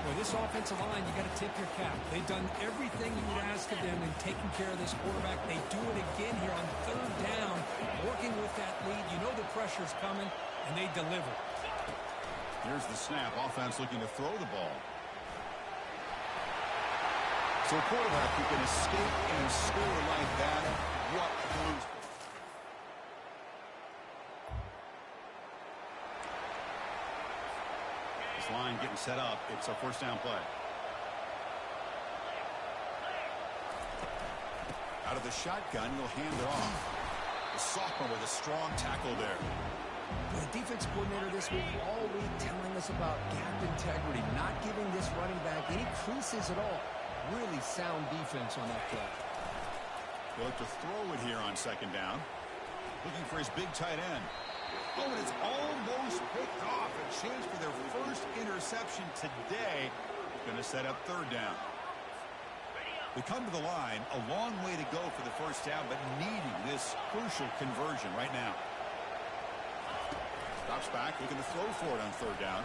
Well, this offensive line, you got to tip your cap. They've done everything you would ask of them in taking care of this quarterback. They do it again here on third down, working with that lead. You know the pressure's coming, and they deliver. Here's the snap. Offense looking to throw the ball. So a quarterback who can escape and score like that, what moves? This line getting set up. It's a first down play. Out of the shotgun, he'll hand it off. The sophomore with a strong tackle there. The defense coordinator this week all week telling us about gap integrity, not giving this running back any creases at all. Really sound defense on that play. They'll look to throw it here on second down. Looking for his big tight end. Oh, and it's almost picked off. A chance for their first interception today. Going to set up third down. We come to the line. A long way to go for the first down, but needing this crucial conversion right now. Drops back, looking to throw for it on third down.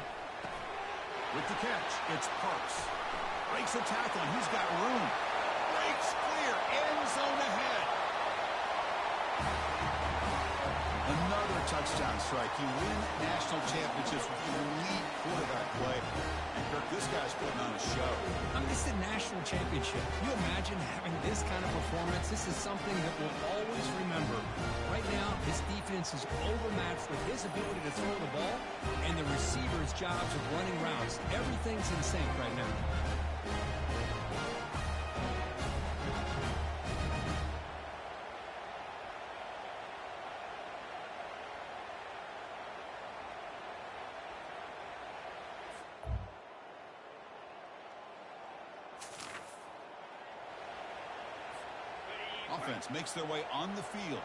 With the catch, it's Parks. Breaks a tackle, and he's got room. Breaks clear, end zone ahead. Another touchdown strike. You win national championships with elite quarterback play. And Kirk, this guy's putting on a show. This is a national championship. Can you imagine having this kind of performance? This is something that we'll always remember. Right now, his defense is overmatched with his ability to throw the ball and the receivers' jobs of running routes. Everything's in sync right now. Offense makes their way on the field.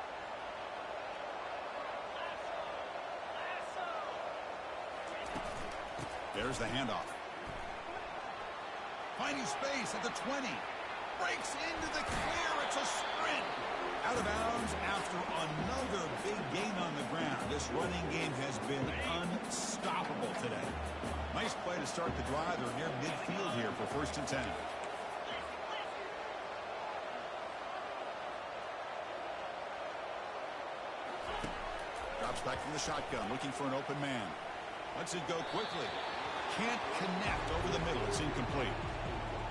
There's the handoff. Finding space at the 20. Breaks into the clear. It's a sprint. Out of bounds after another big gain on the ground. This running game has been unstoppable today. Nice play to start the drive. They're near midfield here for 1st and 10. Drops back from the shotgun, looking for an open man. Lets it go quickly. Can't connect over the middle. It's incomplete.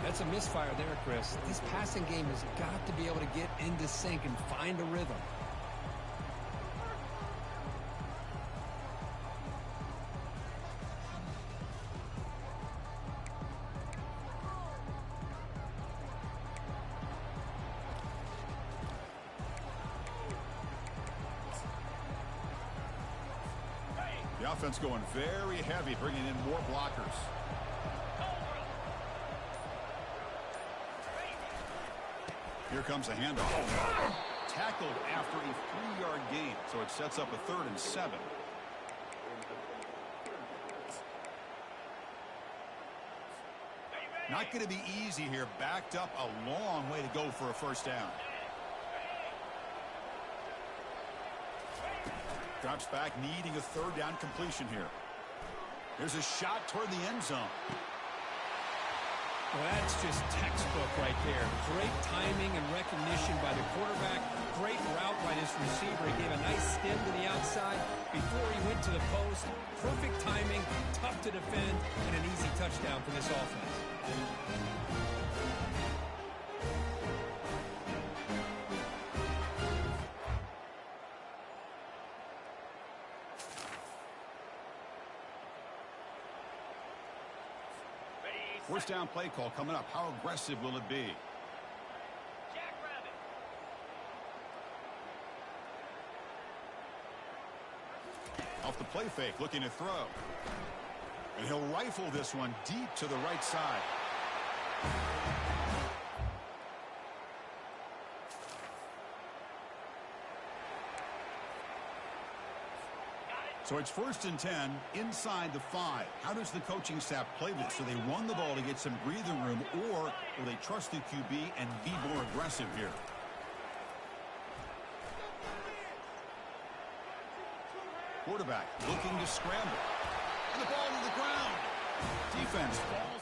That's a misfire there, Chris. This passing game has got to be able to get into sync and find a rhythm. The offense going very heavy, bringing in more blockers. Here comes a handoff. Tackled after a 3-yard gain, so it sets up a 3rd and 7. Not going to be easy here. Backed up a long way to go for a 1st down. Drops back, needing a 3rd down completion here. There's a shot toward the end zone. Well, that's just textbook right there. Great timing and recognition by the quarterback. Great route by this receiver. He gave a nice stem to the outside before he went to the post. Perfect timing, tough to defend, and an easy touchdown for this offense. First down play call coming up. How aggressive will it be? Jackrabbit. Off the play fake, looking to throw. And he'll rifle this one deep to the right side. So it's 1st and 10 inside the 5. How does the coaching staff play this? Do they run the ball to get some breathing room, or will they trust the QB and be more aggressive here? Quarterback looking to scramble. And the ball to the ground. Defense falls.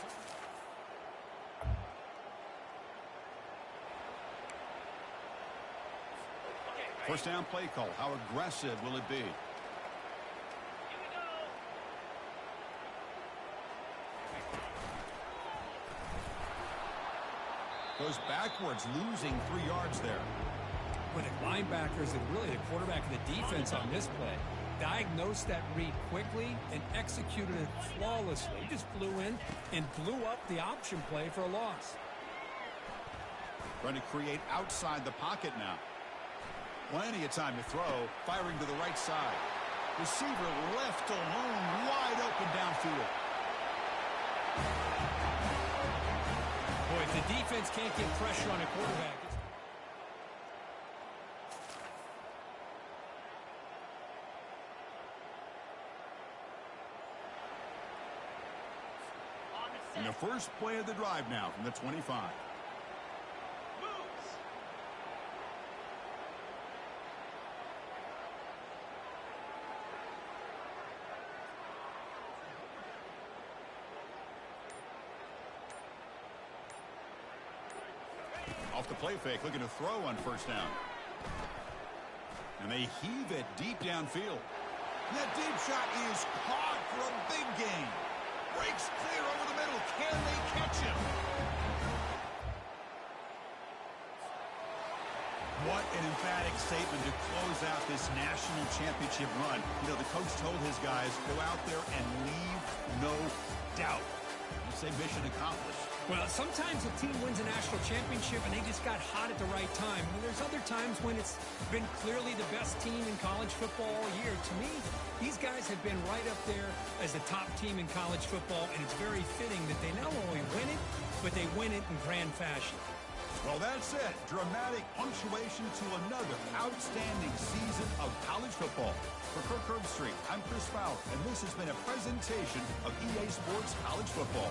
First down play call. How aggressive will it be? Goes backwards, losing 3 yards there. When the linebackers and really the quarterback and the defense on this play diagnosed that read quickly and executed it flawlessly. He just flew in and blew up the option play for a loss. Trying to create outside the pocket now. Plenty of time to throw, firing to the right side. Receiver left alone, wide open downfield. Boy, if the defense can't get pressure on a quarterback, And the first play of the drive now from the 25. Off the play fake, looking to throw on 1st down. And they heave it deep downfield. And that deep shot is caught for a big gain. Breaks clear over the middle. Can they catch him? What an emphatic statement to close out this national championship run. You know, the coach told his guys, go out there and leave no doubt. You say mission accomplished. well, sometimes a team wins a national championship and they just got hot at the right time. And there's other times when it's been clearly the best team in college football all year. To me, these guys have been right up there as the top team in college football, and it's very fitting that they not only win it, but they win it in grand fashion. Well, that's it. Dramatic punctuation to another outstanding season of college football. For Kirk Herbstreit, I'm Chris Fowler, and this has been a presentation of EA Sports College Football.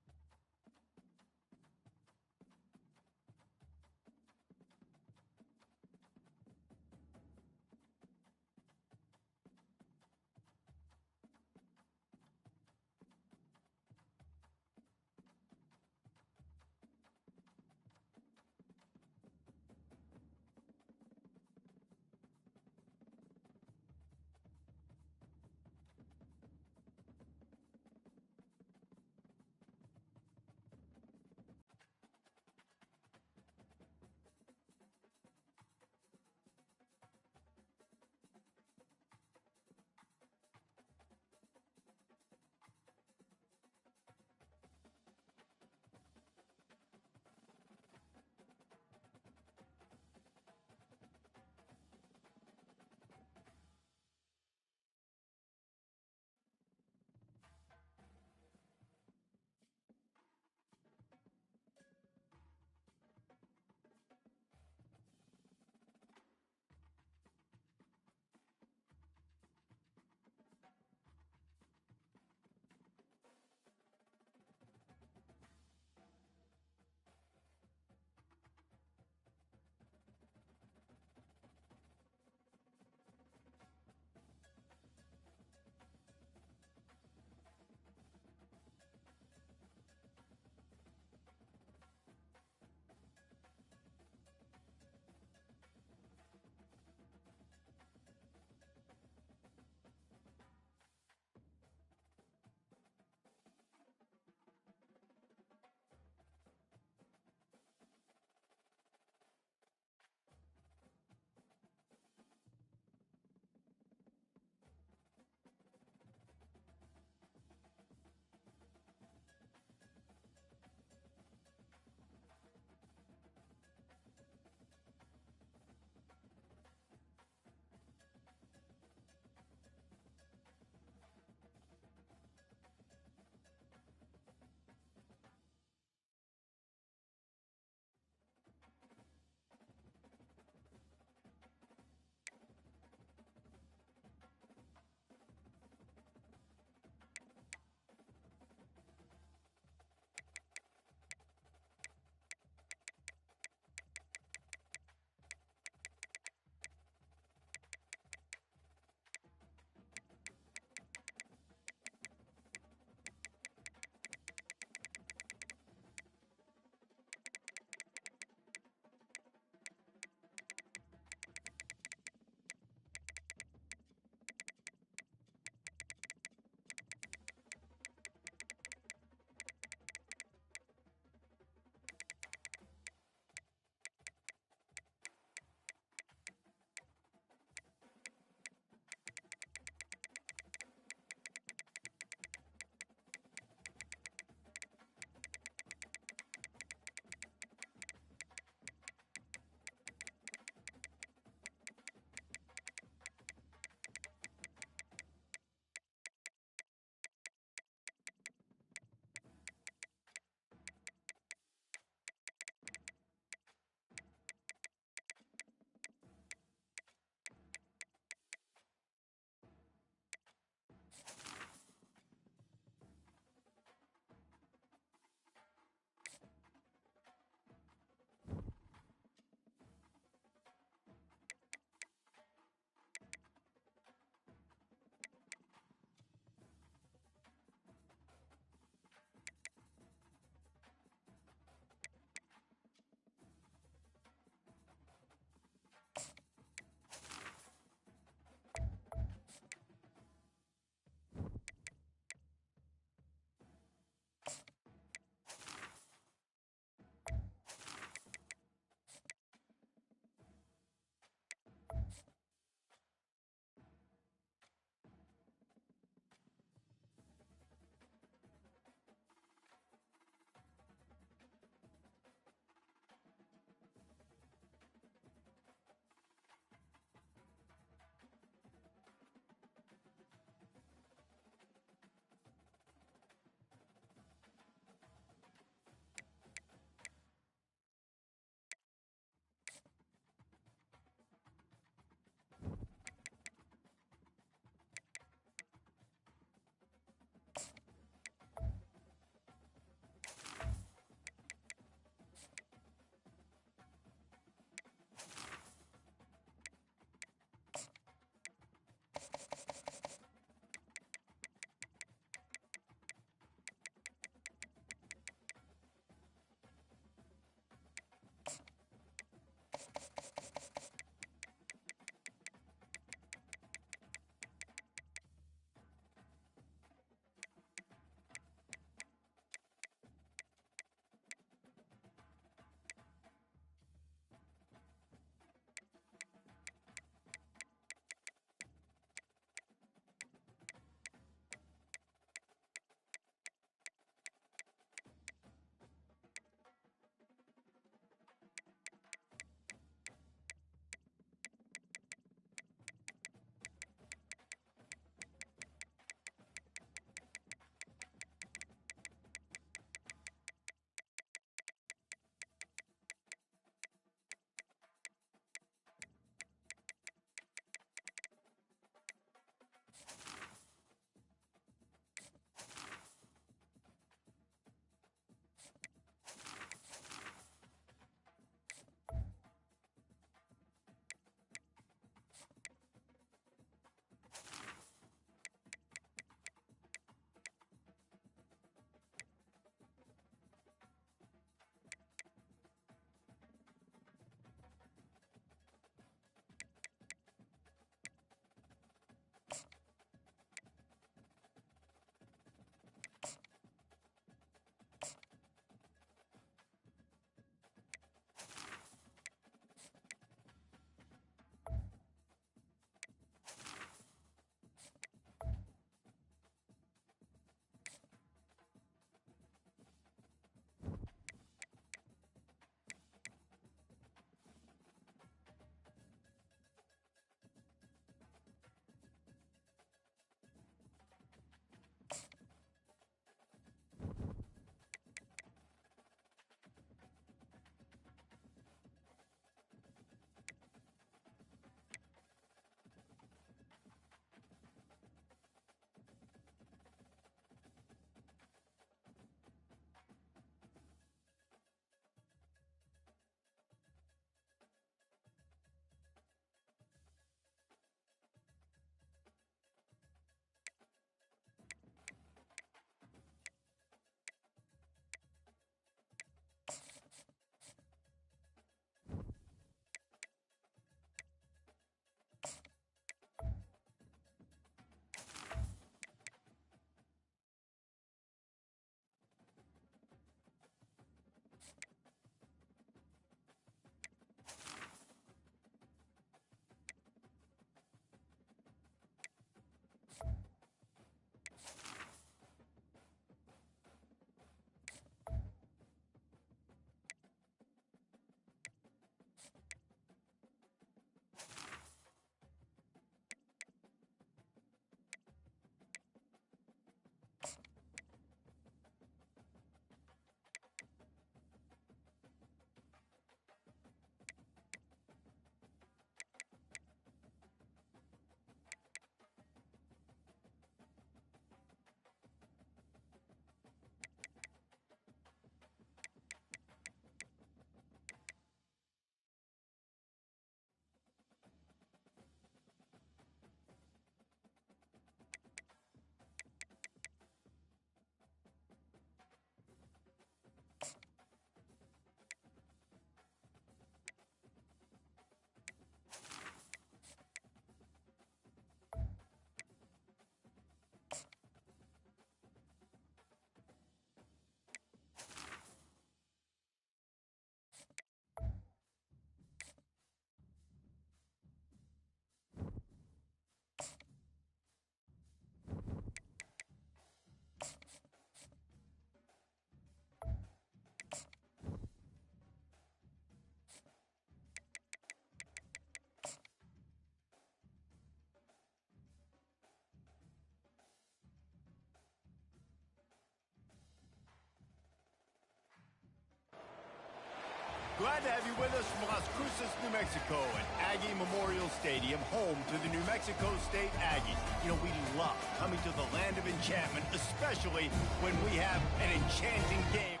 Glad to have you with us from Las Cruces, New Mexico, at Aggie Memorial Stadium, home to the New Mexico State Aggies. You know, we love coming to the land of enchantment, especially when we have an enchanting game.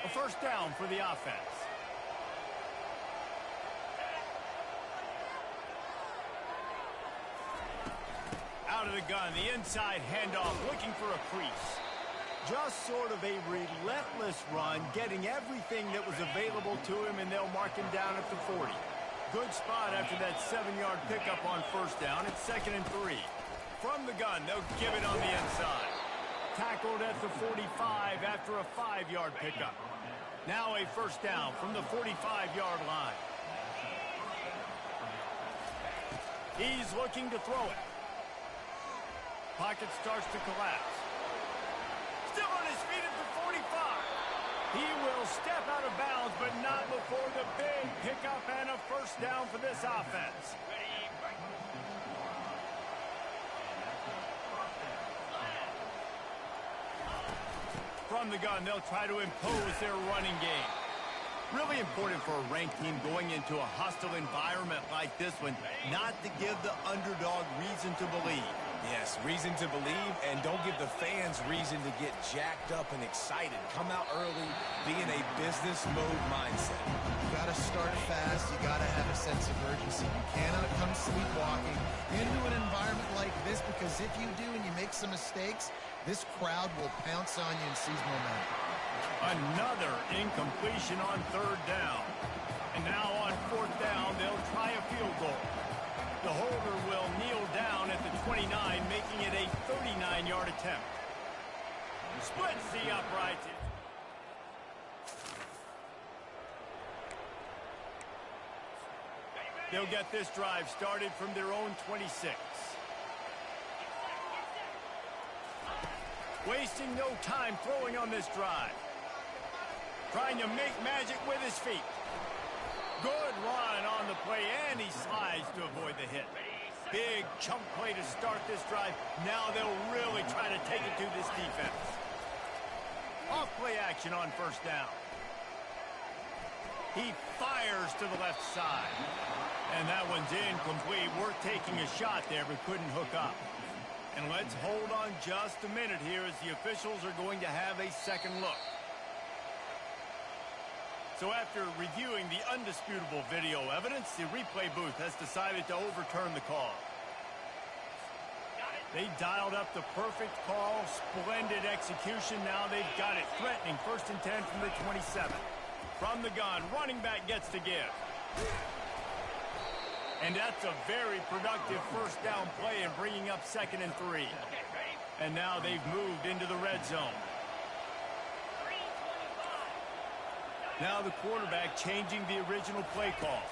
A first down for the offense. Out of the gun, the inside handoff, looking for a crease. Just sort of a relentless run, getting everything that was available to him, and they'll mark him down at the 40. Good spot after that 7-yard pickup on first down. It's 2nd and 3. From the gun, they'll give it on the inside. Tackled at the 45 after a 5-yard pickup. Now a first down from the 45-yard line. He's looking to throw it. Pocket starts to collapse. Still on his feet at the 45. He will step out of bounds, but not before the big pickup and a first down for this offense. From the gun, they'll try to impose their running game. Really important for a ranked team going into a hostile environment like this one, not to give the underdog reason to believe. Yes, reason to believe, and don't give the fans reason to get jacked up and excited. Come out early, be in a business mode mindset. You got to start fast. You got to have a sense of urgency. You cannot come sleepwalking into an environment like this, because if you do and you make some mistakes, this crowd will pounce on you and seize momentum. Another incompletion on 3rd down. And now on 4th down, they'll try a field goal. The holder will kneel down at the 29, making it a 39-yard attempt. Splits the uprights. They'll get this drive started from their own 26. Wasting no time throwing on this drive. Trying to make magic with his feet. Good run on the play, and he slides to avoid the hit. Big chunk play to start this drive. Now they'll really try to take it to this defense. Off play action on first down. He fires to the left side. And that one's incomplete. Worth taking a shot there, but couldn't hook up. And let's hold on just a minute here as the officials are going to have a second look. So after reviewing the undisputable video evidence, the replay booth has decided to overturn the call. They dialed up the perfect call, splendid execution. Now they've got it, threatening 1st and 10 from the 27. From the gun, running back gets to give. And that's a very productive first down play and bringing up 2nd and 3. And now they've moved into the red zone. Now the quarterback changing the original play call.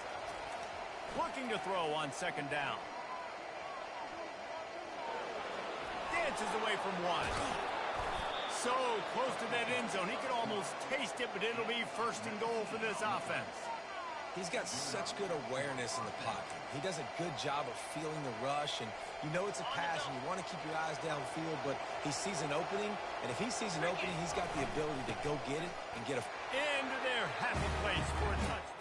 Looking to throw on 2nd down. Dances away from one. So close to that end zone. He could almost taste it, but it'll be 1st and goal for this offense. He's got such good awareness in the pocket. He does a good job of feeling the rush, and you know it's a pass, and you want to keep your eyes downfield, but he sees an opening, and if he sees an opening, he's got the ability to go get it and get a... Into their happy place for a touchdown.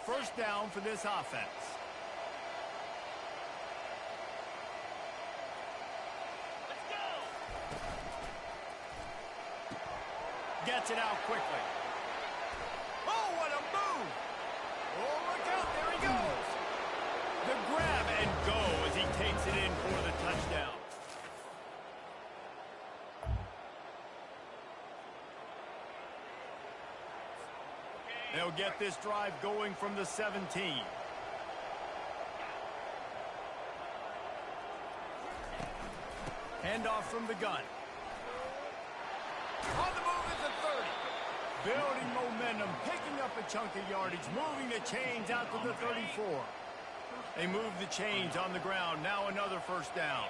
First down for this offense. Gets it out quickly. Oh, what a move! Oh, look out, there he goes! The grab and go as he takes it in for the touchdown. They'll get this drive going from the 17. Handoff from the gun. On the move at the 30. Building momentum, picking up a chunk of yardage, moving the chains out to the 34. They move the chains on the ground. Now another first down.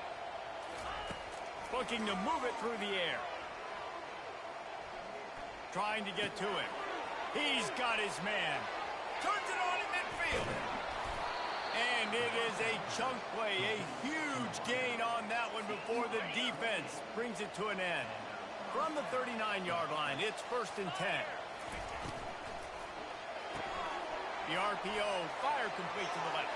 Looking to move it through the air. Trying to get to him. He's got his man. Turns it on in midfield. And it is a chunk play, a huge gain on that one before the defense brings it to an end. From the 39-yard line, it's 1st and 10. The RPO, fire complete to the left.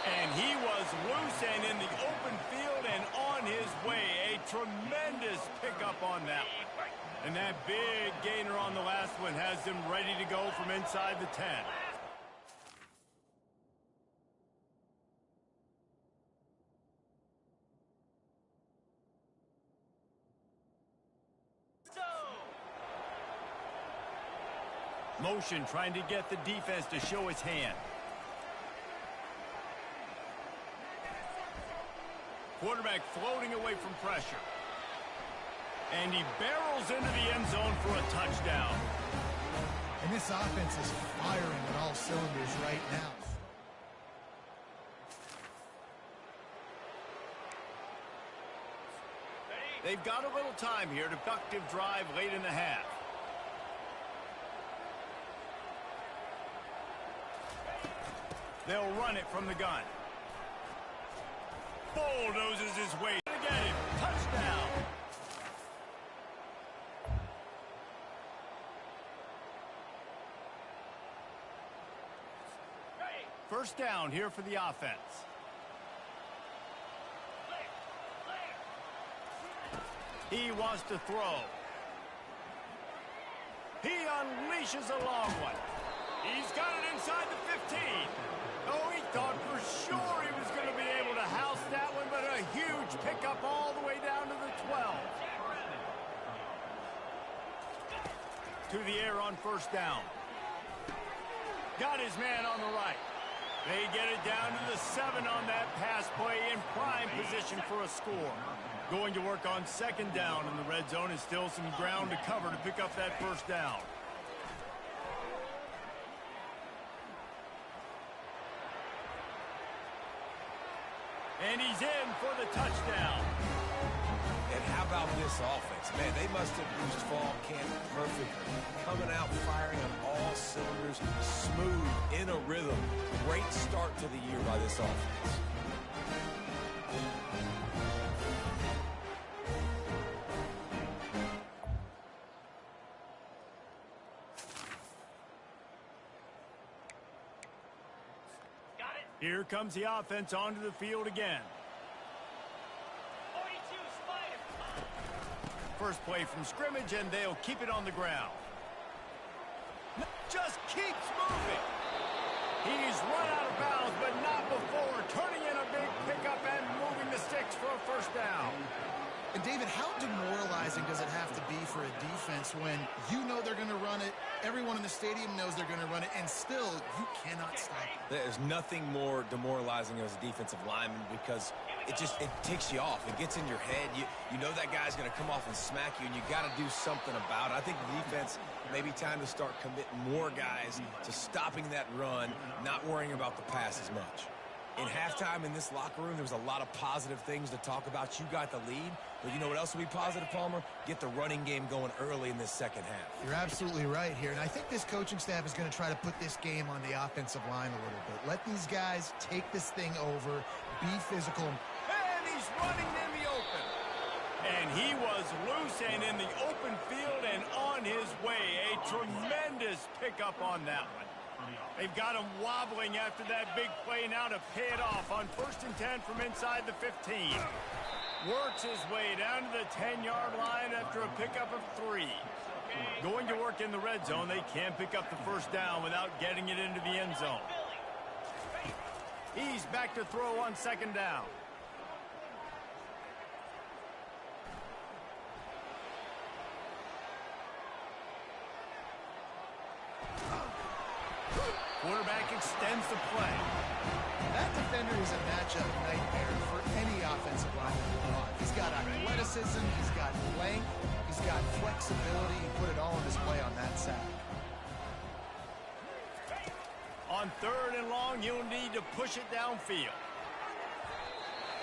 And he was loose and in the open field and on his way. A tremendous pickup on that one. And that big gainer on the last one has him ready to go from inside the 10. Motion trying to get the defense to show its hand. Quarterback floating away from pressure. And he barrels into the end zone for a touchdown. And this offense is firing on all cylinders right now. They've got a little time here to productive drive late in the half. They'll run it from the gun. Bulldozes his way to get it. Touchdown. First down here for the offense. He wants to throw. He unleashes a long one. He's got it inside the 15. Oh, he thought for sure he was going to be able to house that one, but a huge pickup all the way down to the 12. To the air on first down. Got his man on the right. They get it down to the 7 on that pass play in prime position for a score. Going to work on second down in the red zone and still some ground to cover to pick up that first down. And he's in for the touchdown. And how about this offense? Man, they must have used fall camp perfectly. Coming out firing on all cylinders, smooth, in a rhythm. Great start to the year by this offense. Here comes the offense onto the field again. 42 Spider. First play from scrimmage, and they'll keep it on the ground. Just keeps moving. He's run out of bounds, but not before turning in a big pickup and moving the sticks for a first down. And David, how demoralizing does it have to be for a defense when you know they're going to run it, everyone in the stadium knows they're going to run it, and still you cannot stop it? There's nothing more demoralizing as a defensive lineman because it ticks you off. It gets in your head. You know that guy's going to come off and smack you, and you got to do something about it. I think the defense maybe time to start committing more guys to stopping that run, not worrying about the pass as much. In halftime in this locker room, there was a lot of positive things to talk about. You got the lead, but you know what else will be positive, Palmer? Get the running game going early in this second half. You're absolutely right here, and I think this coaching staff is going to try to put this game on the offensive line a little bit. Let these guys take this thing over, be physical. And he's running in the open. And he was loose and in the open field and on his way. A tremendous pickup on that one. They've got him wobbling after that big play now to pay it off on 1st and 10 from inside the 15. Works his way down to the 10-yard line after a pickup of 3. Going to work in the red zone. They can't pick up the first down without getting it into the end zone. He's back to throw on second down. Quarterback extends the play. That defender is a matchup nightmare for any offensive lineman to block. He's got athleticism, he's got length, he's got flexibility. He put it all on display on that sack. On 3rd and long, you'll need to push it downfield.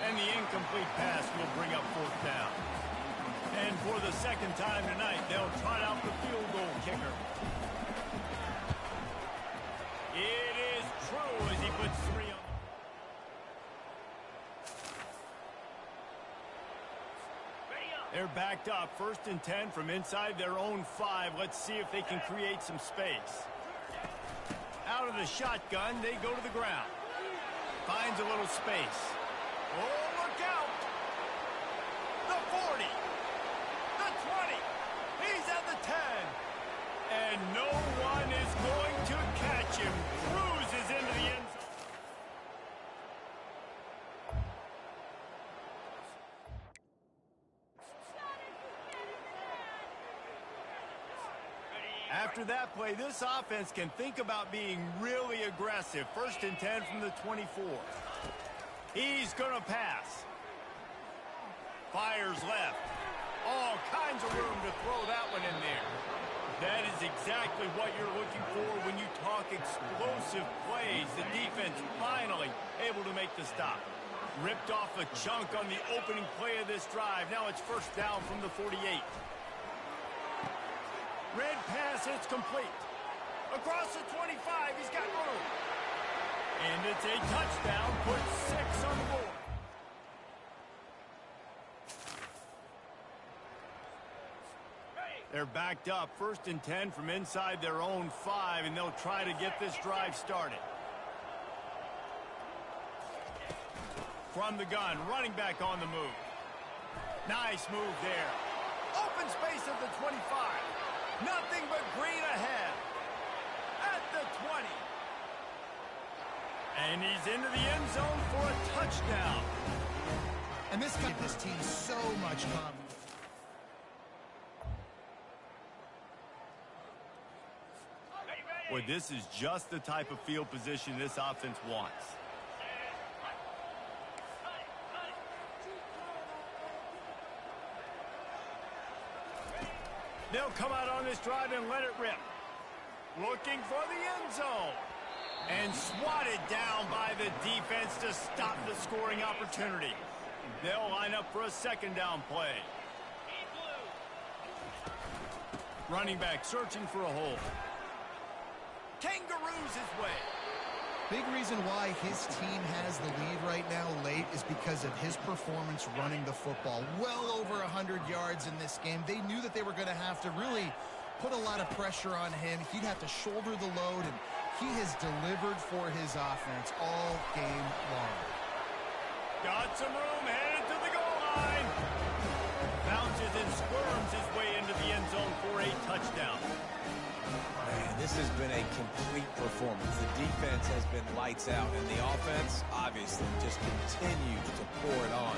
And the incomplete pass will bring up 4th For the second time tonight, they'll trot out the field goal kicker. It is true as he puts 3 on. They're backed up, 1st and 10 from inside their own 5. Let's see if they can create some space. Out of the shotgun, they go to the ground. Finds a little space. Oh, look out! The 40, the 20, he's at the 10. And no one is going to catch him. Cruises into the end zone. After that play, this offense can think about being really aggressive. 1st and 10 from the 24. He's going to pass. Fires left. All kinds of room to throw that one in there. That is exactly what you're looking for when you talk explosive plays. The defense finally able to make the stop. Ripped off a chunk on the opening play of this drive. Now it's 1st down from the 48. Red pass, it's complete. Across the 25, he's got room. And it's a touchdown, puts 6 on the board. They're backed up, 1st and 10 from inside their own 5, and they'll try to get this drive started. From the gun, running back on the move. Nice move there. Open space at the 25. Nothing but green ahead. At the 20. And he's into the end zone for a touchdown. And this gives this team so much confidence. Well, this is just the type of field position this offense wants. They'll come out on this drive and let it rip. Looking for the end zone. And swatted down by the defense to stop the scoring opportunity. They'll line up for a 2nd down play. Running back searching for a hole. Kangaroos his way. Big reason why his team has the lead right now late is because of his performance running the football. Well over 100 yards in this game. They knew that they were going to have to really put a lot of pressure on him. He'd have to shoulder the load, and he has delivered for his offense all game long. Got some room, headed to the goal line. Bounces and squirms his way into the end zone for a touchdown. Man, this has been a complete performance. The defense has been lights out, and the offense, obviously, just continues to pour it on.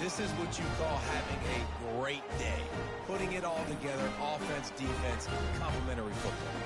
This is what you call having a great day. Putting it all together, offense, defense, complementary football.